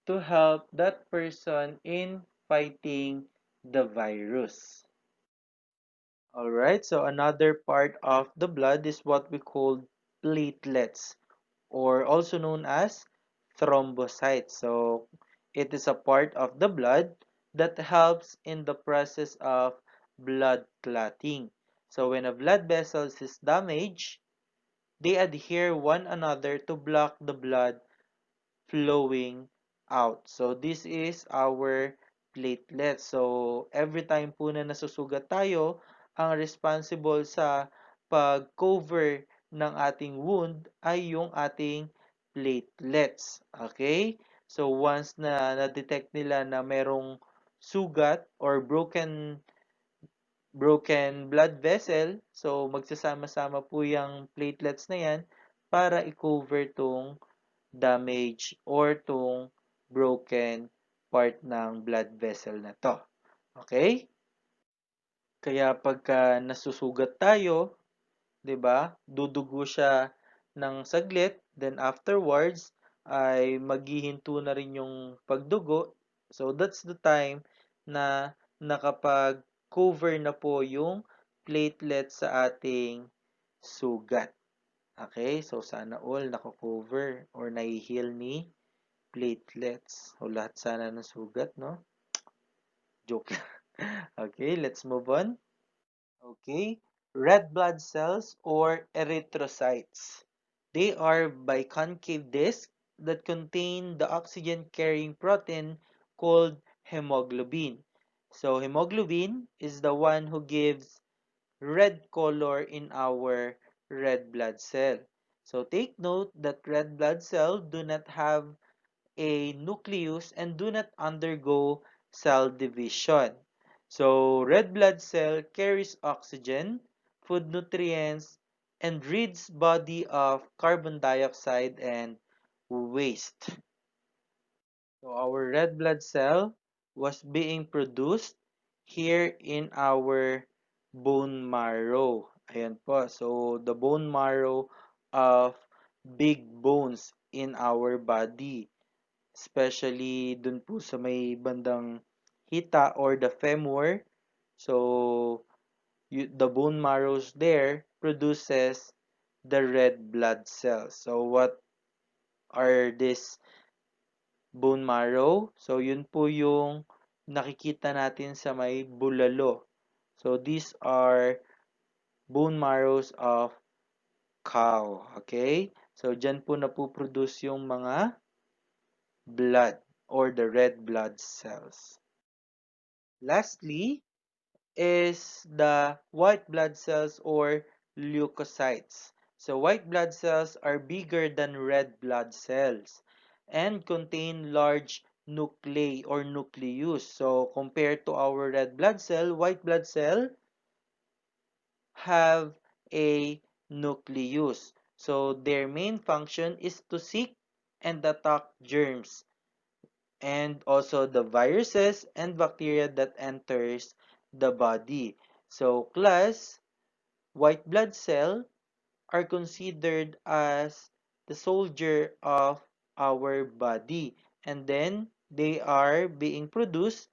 help that person in fighting the virus. Alright, so another part of the blood is what we call platelets, or also known as thrombocytes. So it is a part of the blood that helps in the process of blood clotting. So when a blood vessel is damaged, they adhere one another to block the blood flowing out. So, this is our platelets. So, every time po na nasusugat tayo, ang responsible sa pag-cover ng ating wound ay yung ating platelets. Okay? So, once na na-detect nila na merong sugat or broken blood vessel, so magsasama-sama po yung platelets na yan para i-cover tong damage or tong broken part ng blood vessel na to. Okay? Kaya pagka nasusugat tayo, 'di ba? Dudugo siya ng saglit, then afterwards ay maghihinto na rin yung pagdugo. So that's the time na nakapag-cover na po yung platelet sa ating sugat. Okay? So sana all nako-cover or nai-heal ni platelets. O lahat sana ng sugat, no? Joke. Okay, let's move on. Okay, red blood cells or erythrocytes. They are biconcave disc that contain the oxygen-carrying protein called hemoglobin. So hemoglobin is the one who gives red color in our red blood cell. So take note that red blood cells do not have a nucleus and do not undergo cell division. So red blood cell carries oxygen, food nutrients, and rids body of carbon dioxide and waste. So our red blood cell was being produced here in our bone marrow. Ayan po. So the bone marrow of big bones in our body. Especially dun po sa may bandang hita or the femur. So the bone marrows there produces the red blood cells. So what are these bone marrow? So yun po yung nakikita natin sa may bulalo. So these are bone marrows of cow. Okay? So dyan po napuproduce yung mga blood or the red blood cells. Lastly is the white blood cells or leukocytes. So white blood cells are bigger than red blood cells and contain large nuclei or nucleus. So compared to our red blood cell, white blood cell have a nucleus. So their main function is to seek and attack germs and also the viruses and bacteria that enters the body. So class white blood cell are considered as the soldier of our body, and then they are being produced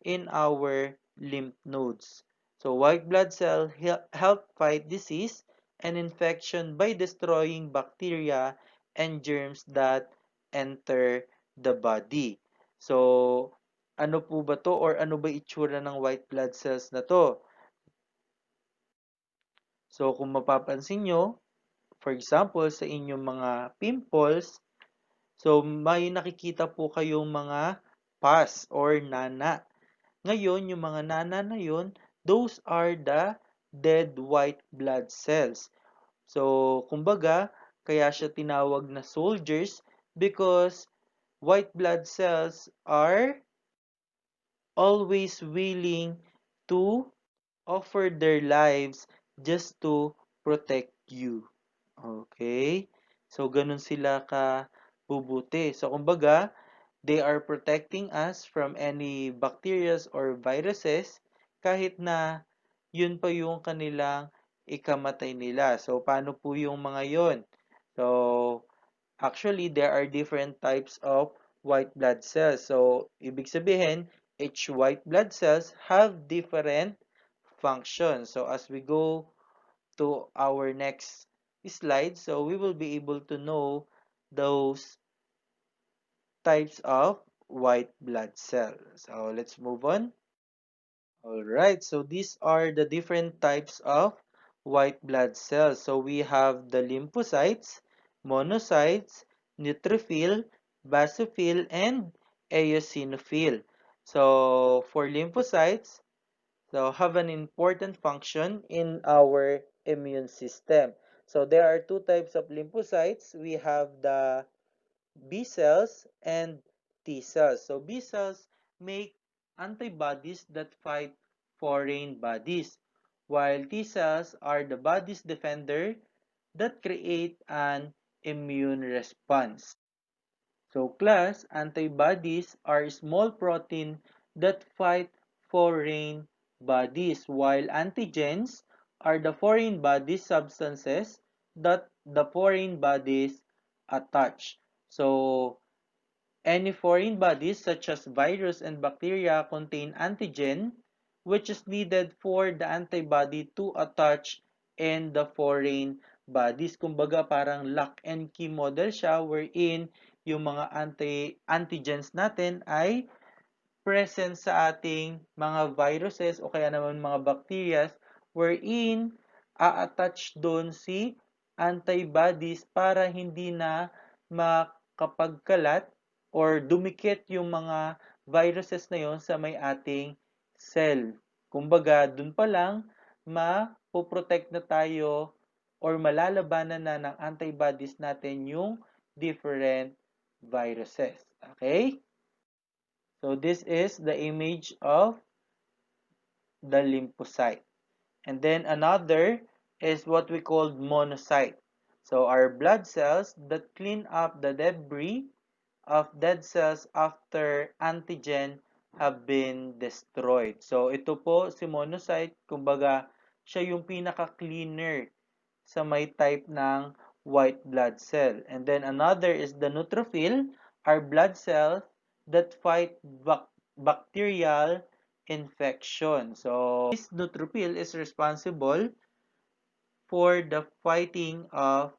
in our lymph nodes. So white blood cell help fight disease and infection by destroying bacteria and germs that enter the body. So ano po ba to or ano ba itsura ng white blood cells na to? So kung mapapansin nyo, for example, sa inyong mga pimples, so may nakikita po kayong mga pus or nana. Ngayon, yung mga nana na yun, those are the dead white blood cells. So, kumbaga, kaya siya tinawag na soldiers because white blood cells are always willing to offer their lives just to protect you. Okay? So, ganun sila ka bubuti. So, kumbaga, they are protecting us from any bacteria or viruses kahit na yun pa yung kanilang ikamatay nila. So, paano po yung mga yun? So, actually, there are different types of white blood cells. So, ibig sabihin, each white blood cells have different functions. So, as we go to our next slide, so we will be able to know those types of white blood cells. So let's move on. Alright, so these are the different types of white blood cells. So we have the lymphocytes, monocytes, neutrophil, basophil, and eosinophil. So for lymphocytes, so have an important function in our immune system. So there are two types of lymphocytes. We have the B cells and T cells. So B cells make antibodies that fight foreign bodies, while T cells are the body's defender that create an immune response. So class, antibodies are small protein that fight foreign bodies, while antigens are the foreign body substances that the foreign bodies attach. So any foreign bodies such as virus and bacteria contain antigen which is needed for the antibody to attach in the foreign bodies. Kumbaga parang lock and key model siya wherein yung mga antigens natin ay present sa ating mga viruses o kaya naman mga bacteria wherein a-attach doon si antibodies para hindi na kapag kalat or dumikit yung mga viruses na yon sa may ating cell. Kumbaga, dun pa lang, mapoprotect na tayo or malalabanan na ng antibodies natin yung different viruses. Okay? So, this is the image of the lymphocyte. And then another is what we call monocyte. So, our blood cells that clean up the debris of dead cells after antigen have been destroyed. So, ito po si monocyte, kumbaga, siya yung pinaka-cleaner sa may type ng white blood cell. And then another is the neutrophil, our blood cells that fight bacterial infection. So, this neutrophil is responsible for the fighting of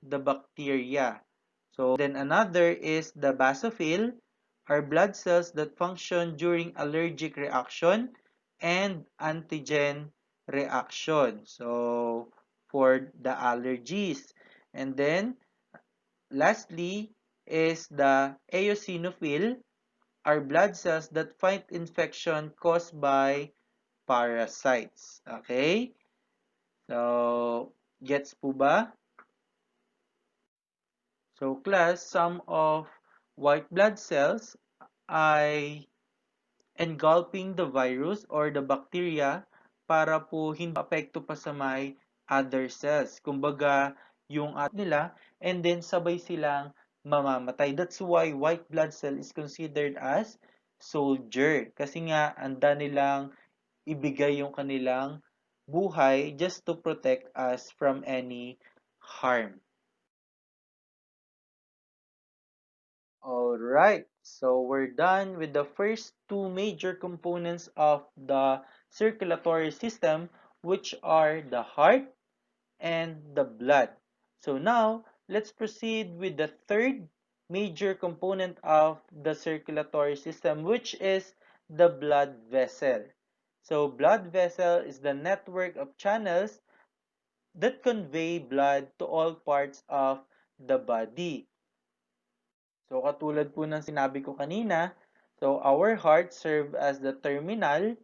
the bacteria. So then another is the basophil, are blood cells that function during allergic reaction and antigen reaction. So for the allergies. And then lastly is the eosinophil, are blood cells that fight infection caused by parasites. Okay? So, gets po ba? So, class, some of white blood cells ay engulfing the virus or the bacteria para po hindi apekto pa sa may other cells. Kumbaga, yung at nila, and then sabay silang mamamatay. That's why white blood cell is considered as soldier. Kasi nga, anda nilang ibigay yung kanilang buhay just to protect us from any harm. Alright, so we're done with the first two major components of the circulatory system, which are the heart and the blood. So now, let's proceed with the third major component of the circulatory system, which is the blood vessel. So blood vessel is the network of channels that convey blood to all parts of the body. So katulad po ng sinabi ko kanina, so our heart serve as the terminal,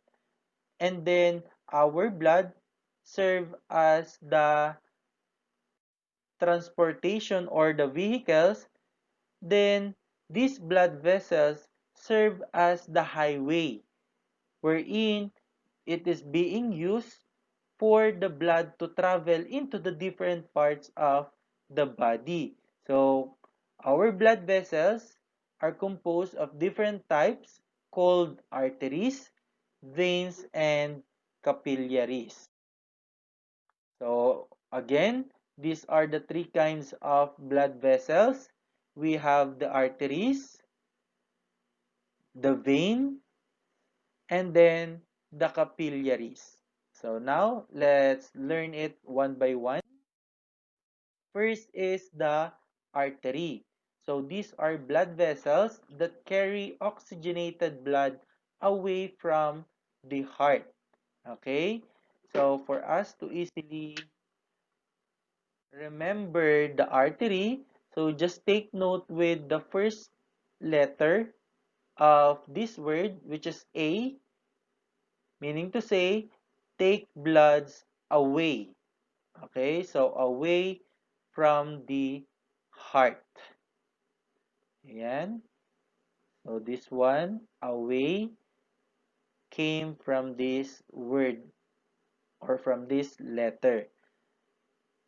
and then our blood serve as the transportation or the vehicles. Then these blood vessels serve as the highway wherein it is being used for the blood to travel into the different parts of the body. So, our blood vessels are composed of different types called arteries, veins, and capillaries. So, again, these are the three kinds of blood vessels. We have the arteries, the vein, and then the capillaries. So now, let's learn it one by one. First is the artery. So these are blood vessels that carry oxygenated blood away from the heart. Okay? So for us to easily remember the artery, so just take note with the first letter of this word, which is A, meaning to say, take bloods away. Okay, so away from the heart. Ayan. So this one, away, came from this word or from this letter.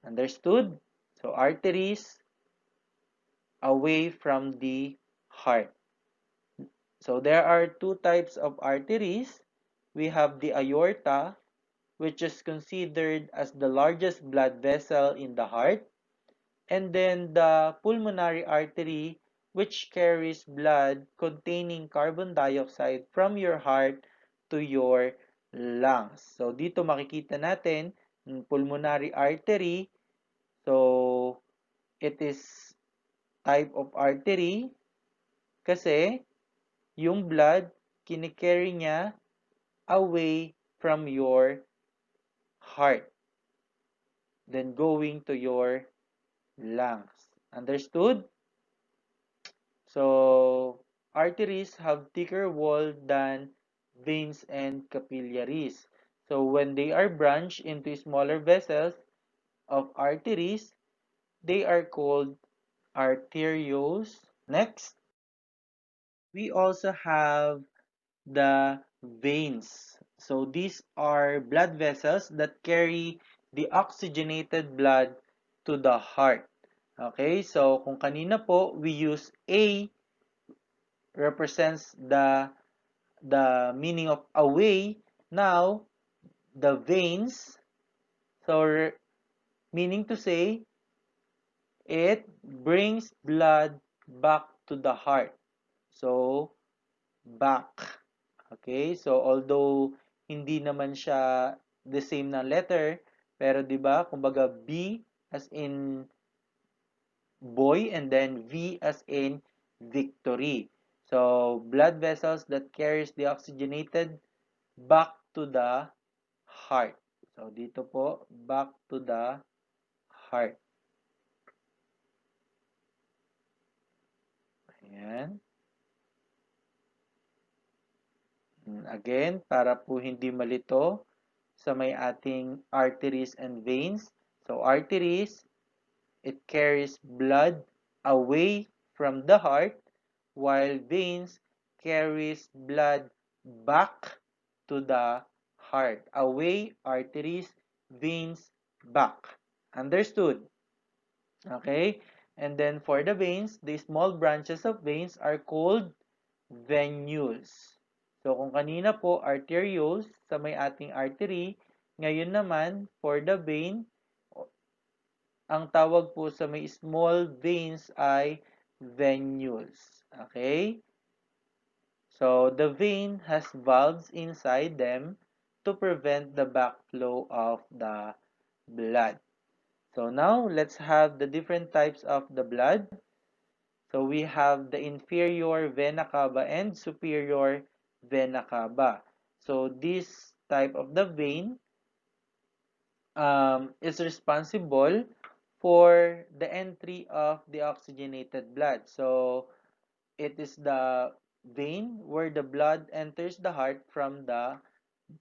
Understood? So arteries, away from the heart. So there are two types of arteries. We have the aorta, which is considered as the largest blood vessel in the heart, and then the pulmonary artery, which carries blood containing carbon dioxide from your heart to your lungs. So dito makikita natin yung pulmonary artery. So it is type of artery kasi yung blood kinikerry niya away from your heart, then going to your lungs. Understood? So, arteries have thicker wall than veins and capillaries. So, when they are branched into smaller vessels of arteries, they are called arterioles. Next, we also have the veins. So, these are blood vessels that carry the oxygenated blood to the heart. Okay, so kung kanina po, we use A represents the meaning of away. Now, the veins, so meaning to say, it brings blood back to the heart. So, back. Okay? So, although hindi naman siya the same na letter, pero 'di ba, kumbaga B as in boy and then V as in victory. So, blood vessels that carries the oxygenated back to the heart. So, dito po, back to the heart. Ayan. Again, para po hindi malito sa may ating arteries and veins. So, arteries, it carries blood away from the heart, while veins carries blood back to the heart. Away, arteries, veins, back. Understood? Okay? And then for the veins, the small branches of veins are called venules. So kung kanina po, arterioles sa may ating artery, ngayon naman, for the vein, ang tawag po sa may small veins ay venules. Okay? So the vein has valves inside them to prevent the backflow of the blood. So now, let's have the different types of the blood. So we have the inferior vena cava and superior vena cava. So this type of the vein is responsible for the entry of the oxygenated blood. So it is the vein where the blood enters the heart from the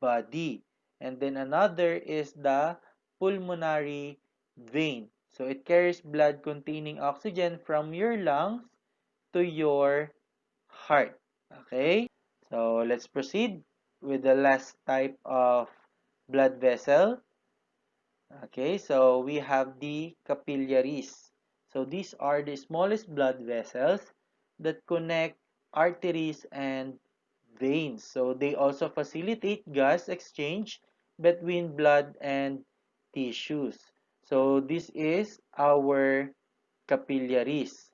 body. And then another is the pulmonary vein. So it carries blood containing oxygen from your lungs to your heart. Okay? So let's proceed with the last type of blood vessel. Okay, so we have the capillaries. So these are the smallest blood vessels that connect arteries and veins. So they also facilitate gas exchange between blood and tissues. So this is our capillaries.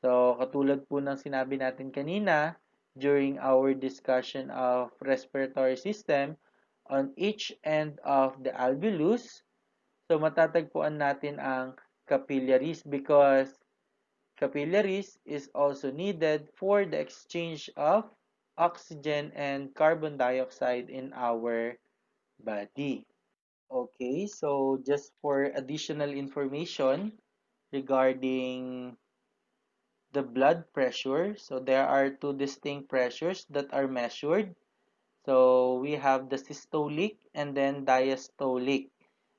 So katulad po ng sinabi natin kanina during our discussion of respiratory system, on each end of the alveolus, so matatagpuan natin ang capillaries because capillaries is also needed for the exchange of oxygen and carbon dioxide in our body. Okay, so just for additional information regarding the blood pressure, so there are two distinct pressures that are measured. So we have the systolic and then diastolic.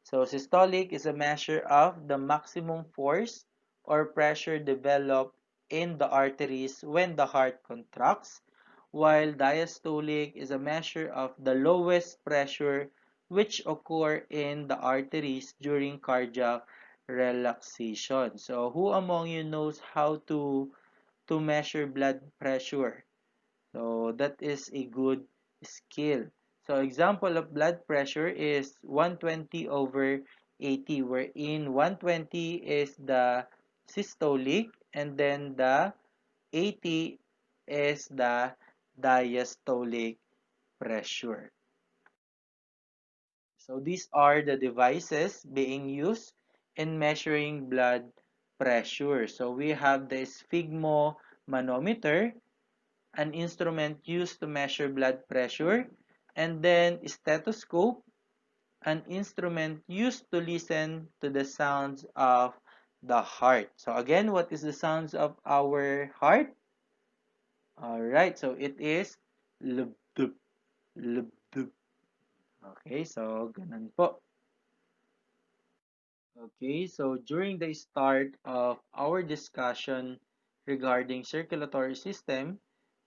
So systolic is a measure of the maximum force or pressure developed in the arteries when the heart contracts, while diastolic is a measure of the lowest pressure which occur in the arteries during cardiac relaxation. So who among you knows how to measure blood pressure? So that is a good skill. So example of blood pressure is 120 over 80, wherein 120 is the systolic and then the 80 is the diastolic pressure. So these are the devices being used in measuring blood pressure. So we have the sphygmomanometer, an instrument used to measure blood pressure, and then stethoscope, an instrument used to listen to the sounds of the heart. So again, what is the sounds of our heart? Alright, so it is lub-dub, lub-dub. Okay, so ganun po. Okay, so during the start of our discussion regarding circulatory system,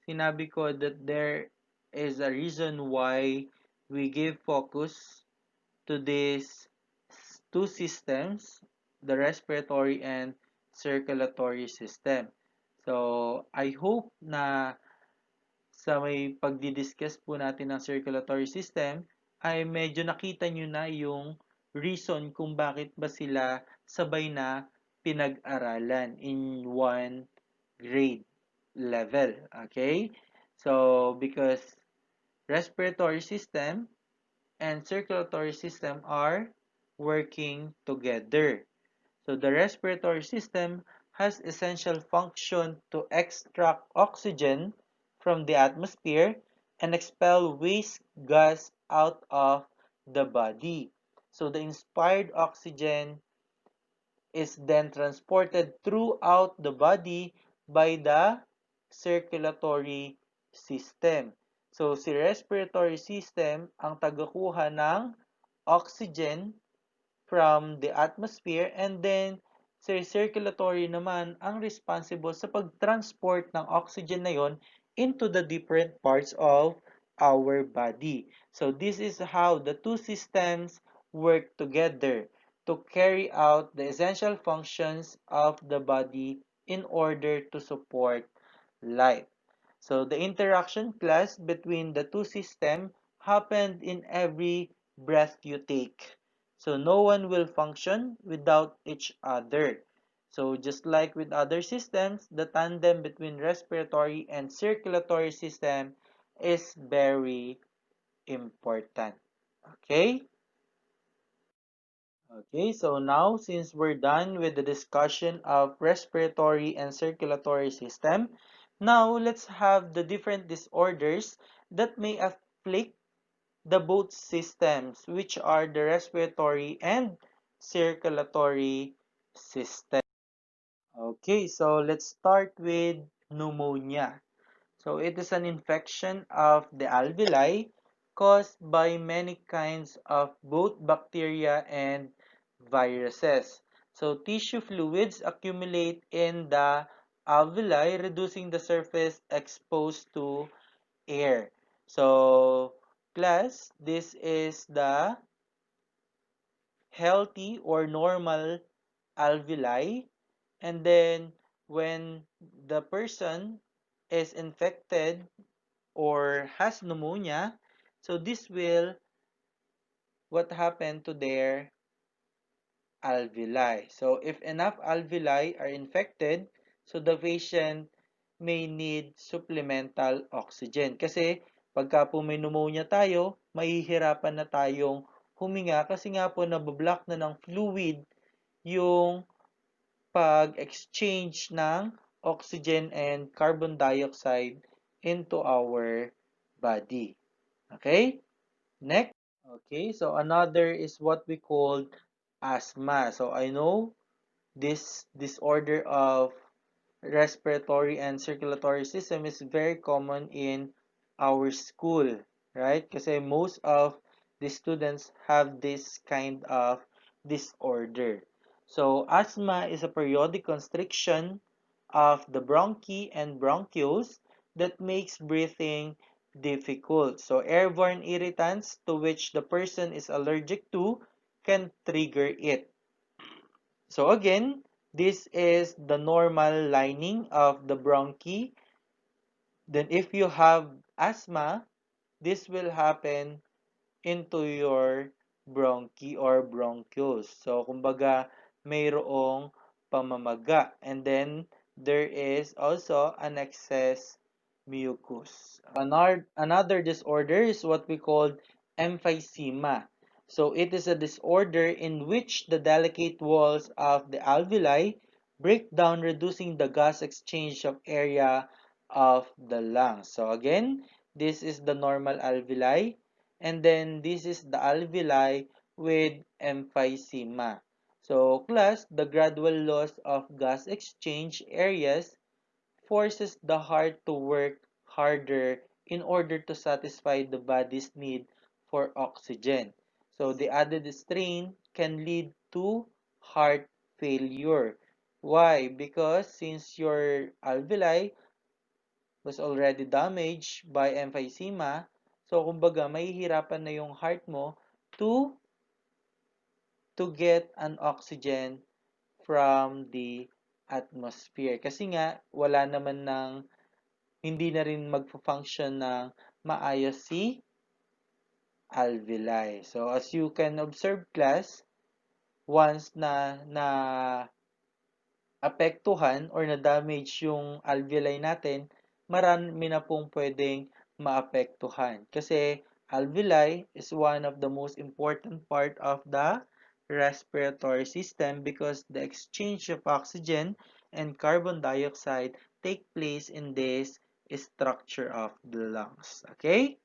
sinabi ko that there is a reason why we give focus to these two systems, the respiratory and circulatory system. So, I hope na sa may pagdidiscuss po natin ng circulatory system, ay medyo nakita nyo na yung reason kung bakit ba sila sabay na pinag-aralan in one grade level. Okay? So, because respiratory system and circulatory system are working together. So the respiratory system has essential function to extract oxygen from the atmosphere and expel waste gas out of the body. So the inspired oxygen is then transported throughout the body by the circulatory system. So si respiratory system ang tagakuha ng oxygen from the atmosphere, and then circulatory naman ang responsible sa pag-transport ng oxygen na yon into the different parts of our body. So this is how the two systems work together to carry out the essential functions of the body in order to support life. So the interaction class between the two systems happened in every breath you take. So no one will function without each other. So just like with other systems, the tandem between respiratory and circulatory system is very important. Okay? Okay, so now since we're done with the discussion of respiratory and circulatory system, now let's have the different disorders that may afflict the both systems, which are the respiratory and circulatory system. Okay, so let's start with pneumonia. So it is an infection of the alveoli caused by many kinds of both bacteria and viruses. So tissue fluids accumulate in the alveoli, reducing the surface exposed to air. So class, this is the healthy or normal alveoli, and then when the person is infected or has pneumonia, so this will what happened to their alveoli. So if enough alveoli are infected, so the patient may need supplemental oxygen. Kasi pagka po may pneumonia tayo, mahihirapan na tayong huminga kasi nga po nabablock na ng fluid yung pag-exchange ng oxygen and carbon dioxide into our body. Okay? Next. Okay, so another is what we call asthma. So I know this disorder of respiratory and circulatory system is very common in our school, right? Kasi most of the students have this kind of disorder. So asthma is a periodic constriction of the bronchi and bronchioles that makes breathing difficult. So airborne irritants to which the person is allergic to can trigger it. So again, this is the normal lining of the bronchi. Then if you have asthma, this will happen into your bronchi or bronchioles. So kumbaga mayroong pamamaga, and then there is also an excess mucus. Another disorder is what we call emphysema. So it is a disorder in which the delicate walls of the alveoli break down, reducing the gas exchange of area of the lungs. So again, this is the normal alveoli, and then this is the alveoli with emphysema. So, class, the gradual loss of gas exchange areas forces the heart to work harder in order to satisfy the body's need for oxygen. So, the added strain can lead to heart failure. Why? Because since your alveoli was already damaged by emphysema, so kumbaga mahihirapan na yung heart mo to get an oxygen from the atmosphere. Kasi nga, wala naman ng, hindi na rin magpo-function ng maayos si alveoli. So, as you can observe, class, once na apektuhan or na-damage yung alveoli natin, marami na pong pwedeng maapektuhan. Kasi alveoli is one of the most important part of the respiratory system because the exchange of oxygen and carbon dioxide take place in this structure of the lungs. Okay?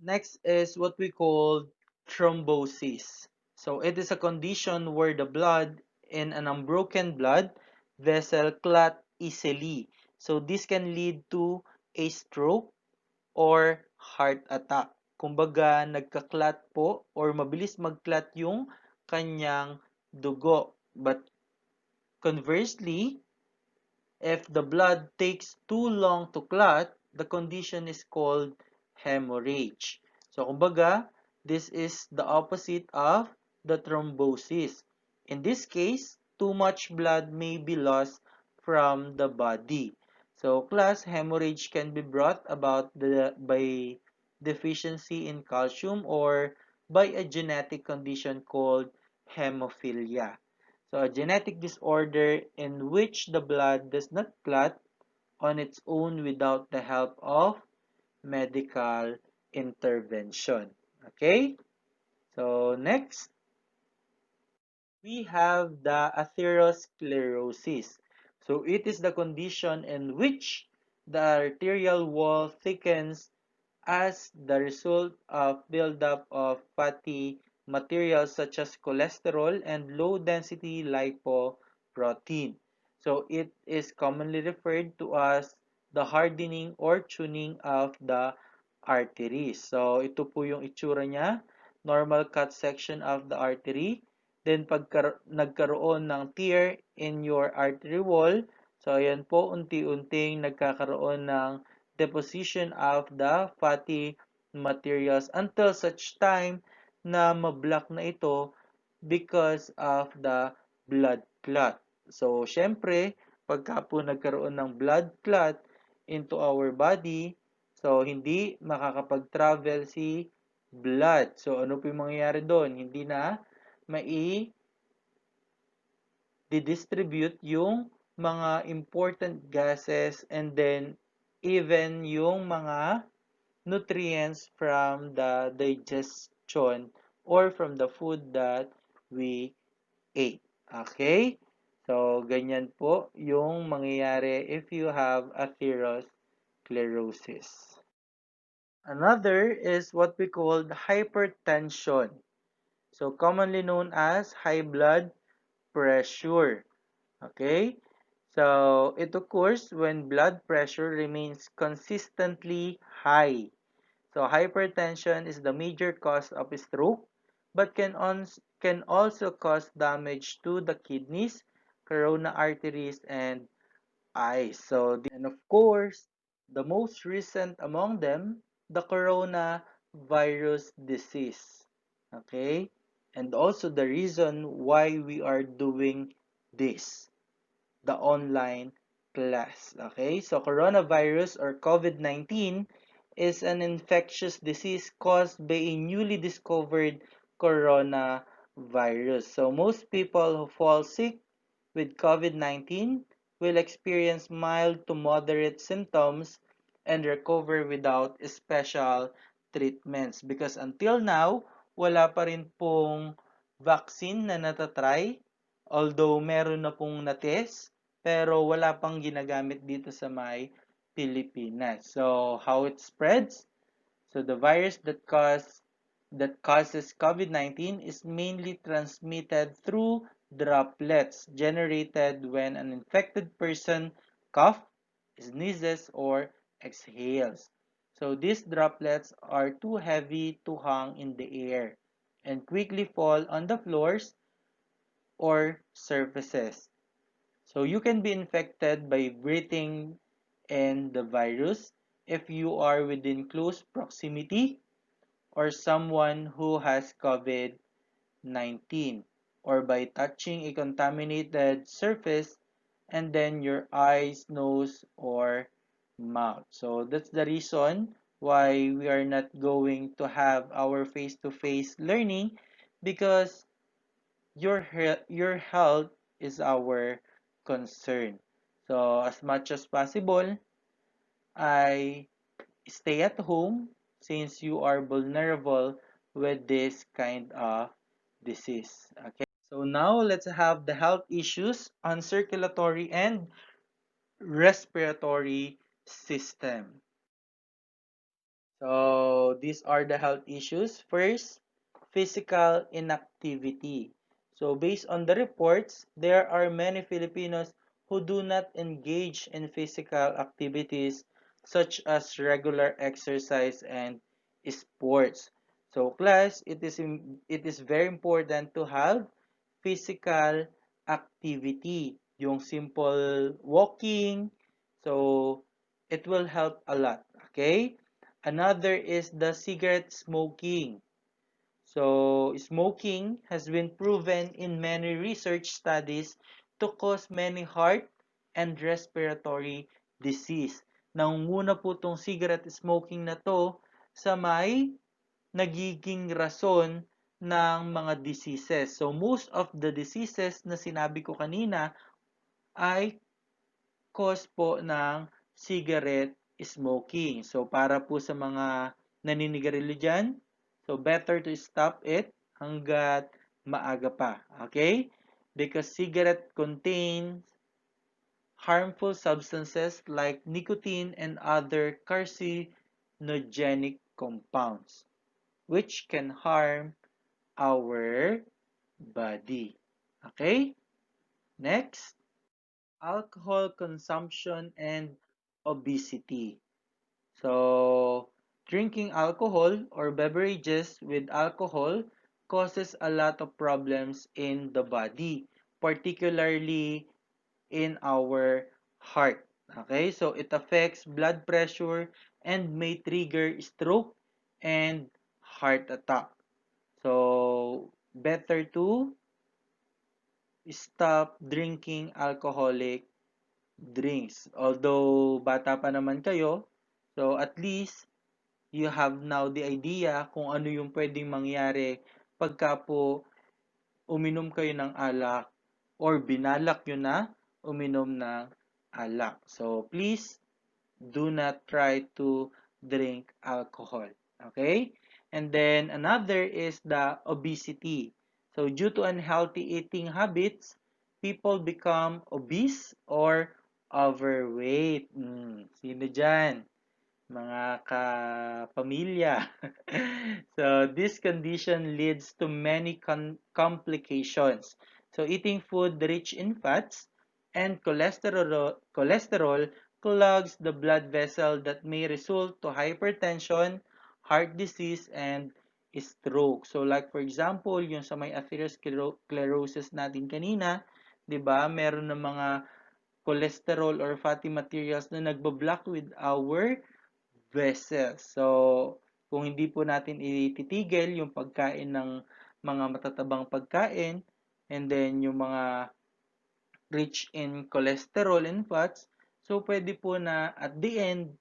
Next is what we call thrombosis. So it is a condition where the blood in an unbroken blood vessel clot easily. So this can lead to a stroke or heart attack. Kumbaga, nagka-clot po or mabilis mag-clot yung kanyang dugo. But conversely, if the blood takes too long to clot, the condition is called hemorrhage. So, kumbaga, this is the opposite of the thrombosis. In this case, too much blood may be lost from the body. So, class, hemorrhage can be brought about by deficiency in calcium or by a genetic condition called hemophilia. So, a genetic disorder in which the blood does not clot on its own without the help of medical intervention. Okay? So, next, we have the atherosclerosis. So, it is the condition in which the arterial wall thickens as the result of buildup of fatty materials such as cholesterol and low-density lipoprotein. So it is commonly referred to as the hardening or tuning of the arteries. So ito po yung itsura niya, normal cut section of the artery. Then pag nagkaroon ng tear in your artery wall, so ayan po unti-unting nagkakaroon ng deposition of the fatty materials until such time na mablock na ito because of the blood clot. So, syempre, pagka po nagkaroon ng blood clot into our body, so hindi makakapag-travel si blood. So, ano po yung mangyayari doon? Hindi na distribute yung mga important gases and then even yung mga nutrients from the digestion or from the food that we ate. Okay? So, ganyan po yung mangyayari if you have atherosclerosis. Another is what we call hypertension. So, commonly known as high blood pressure. Okay? So, it occurs when blood pressure remains consistently high. So, hypertension is the major cause of stroke, but can also cause damage to the kidneys, coronary arteries, and eyes. So, and of course, the most recent among them, the coronavirus disease. Okay? And also the reason why we are doing this, the online class. Okay, so coronavirus or COVID-19 is an infectious disease caused by a newly discovered coronavirus. So most people who fall sick with COVID-19 will experience mild to moderate symptoms and recover without special treatments because until now, wala pa rin pong vaccine na natatry. Although meron na pong na-test, pero wala pang ginagamit dito sa may Pilipinas. So, how it spreads? So, the virus that causes that causes COVID-19 is mainly transmitted through droplets generated when an infected person coughs, sneezes, or exhales. So these droplets are too heavy to hang in the air and quickly fall on the floors or surfaces. So you can be infected by breathing in the virus if you are within close proximity or someone who has COVID-19 or by touching a contaminated surface and then your eyes, nose, or mouth. So that's the reason why we are not going to have our face-to-face learning because your health is our concern. So as much as possible, I stay at home since you are vulnerable with this kind of disease. Okay. So now let's have the health issues on circulatory and respiratory system. So these are the health issues. First, physical inactivity. So based on the reports, there are many Filipinos who do not engage in physical activities such as regular exercise and sports. So class, it is very important to have physical activity. Yung simple walking. So it will help a lot. Okay? Another is the cigarette smoking. So, smoking has been proven in many research studies to cause many heart and respiratory disease. Nangunguna po itong cigarette smoking na to sa may nagiging rason ng mga diseases. So, most of the diseases na sinabi ko kanina ay cause po ng cigarette smoking. So, para po sa mga naninigarilyo dyan, so better to stop it hanggat maaga pa. Okay? Because cigarette contains harmful substances like nicotine and other carcinogenic compounds, which can harm our body. Okay? Next. Alcohol consumption and obesity. So, drinking alcohol or beverages with alcohol causes a lot of problems in the body, particularly in our heart. Okay, so it affects blood pressure and may trigger stroke and heart attack. So, better to stop drinking alcoholic drinks. Although bata pa naman kayo, so at least you have now the idea kung ano yung pwedeng mangyari pagka po uminom kayo ng alak or binalak nyo na uminom ng alak. So please do not try to drink alcohol. Okay? And then another is the obesity. So due to unhealthy eating habits, people become obese or overweight. Sino dyan? Mga kapamilya. So this condition leads to many complications. So eating food rich in fats and cholesterol clogs the blood vessel that may result to hypertension, heart disease, and stroke. So like for example, yung sa may atherosclerosis natin kanina, 'di ba? Meron ng mga cholesterol or fatty materials na nagbo-block with our vessels. So, kung hindi po natin ititigil yung pagkain ng mga matatabang pagkain and then yung mga rich in cholesterol and fats, so pwede po na at the end,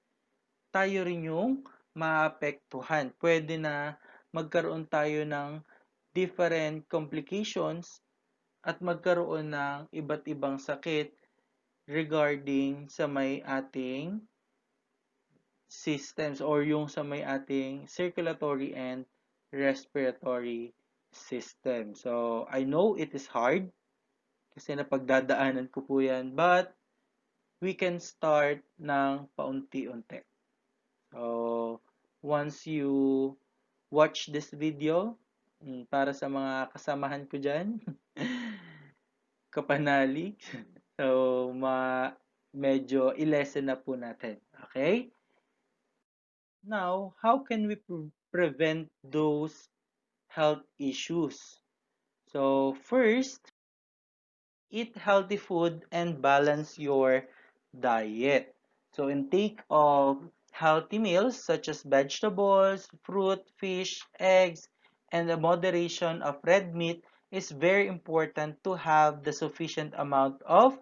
tayo rin yung maapektuhan. Pwede na magkaroon tayo ng different complications at magkaroon ng iba't ibang sakit regarding sa may ating systems or yung sa may ating circulatory and respiratory system. So, I know it is hard kasi napagdadaanan ko po yan, but we can start ng paunti-unti. So, once you watch this video para sa mga kasamahan ko dyan. Kapanalig. So, medyo i-lesson na po natin. Okay? Now, how can we prevent those health issues? So, first, eat healthy food and balance your diet. So, intake of healthy meals such as vegetables, fruit, fish, eggs, and the moderation of red meat is very important to have the sufficient amount of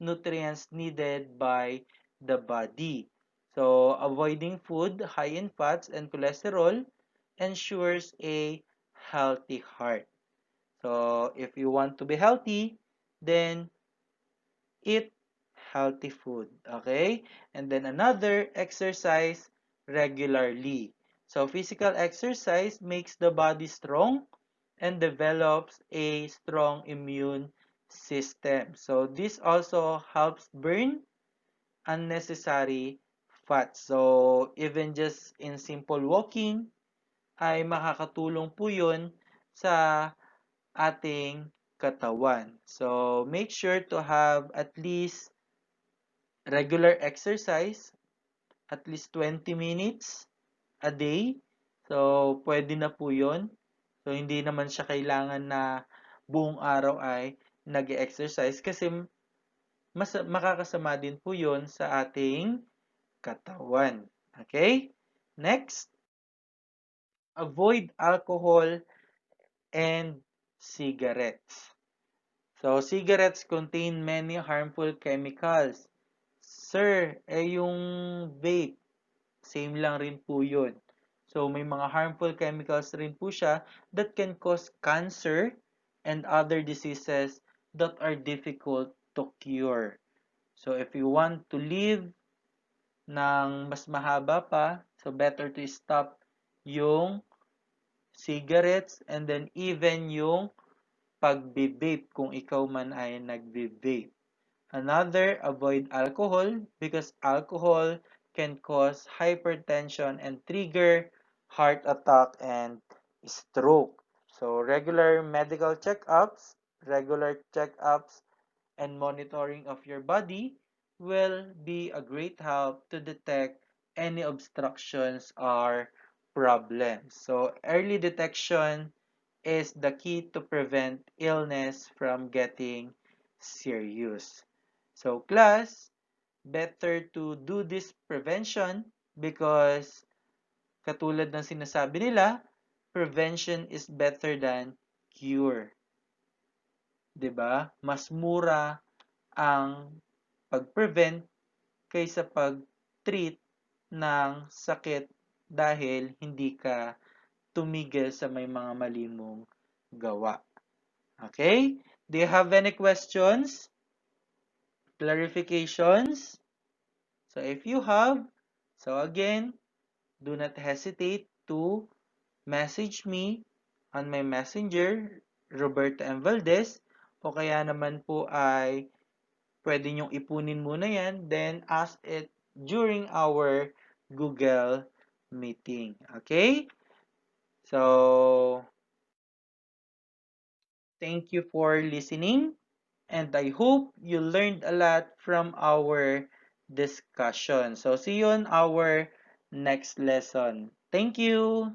nutrients needed by the body. So, avoiding food high in fats and cholesterol ensures a healthy heart. So, if you want to be healthy, then eat healthy food. Okay? And then another, exercise regularly. So, physical exercise makes the body strong and develops a strong immune system. So, this also helps burn unnecessary fats. So, even just in simple walking, ay makakatulong po yun sa ating katawan. So, make sure to have at least regular exercise, at least 20 minutes a day. So, pwede na po yun. So, hindi naman siya kailangan na buong araw ay nag-exercise kasi makakasama din po yun sa ating katawan. Okay? Next, avoid alcohol and cigarettes. So, cigarettes contain many harmful chemicals. Sir, yung vape, same lang rin po yun. So, may mga harmful chemicals rin po siya that can cause cancer and other diseases that are difficult to cure. So, if you want to live ng mas mahaba pa, so better to stop yung cigarettes and then even yung pagbe-vape kung ikaw man ay nagbe-vape. Another, avoid alcohol because alcohol can cause hypertension and trigger heart attack and stroke. So regular checkups and monitoring of your body will be a great help to detect any obstructions or problems. So early detection is the key to prevent illness from getting serious. So class, better to do this prevention because katulad ng sinasabi nila, prevention is better than cure. 'Di ba? Mas mura ang pag-prevent kaysa pag-treat ng sakit dahil hindi ka tumigil sa may mga mali mong gawa. Okay? Do you have any questions? Clarifications? So if you have, so again, do not hesitate to message me on my messenger, Roberto M. Valdez, o kaya naman po ay pwede nyong ipunin muna yan, then ask it during our Google meeting. Okay? So, thank you for listening. And I hope you learned a lot from our discussion. So, see you on our next lesson. Thank you!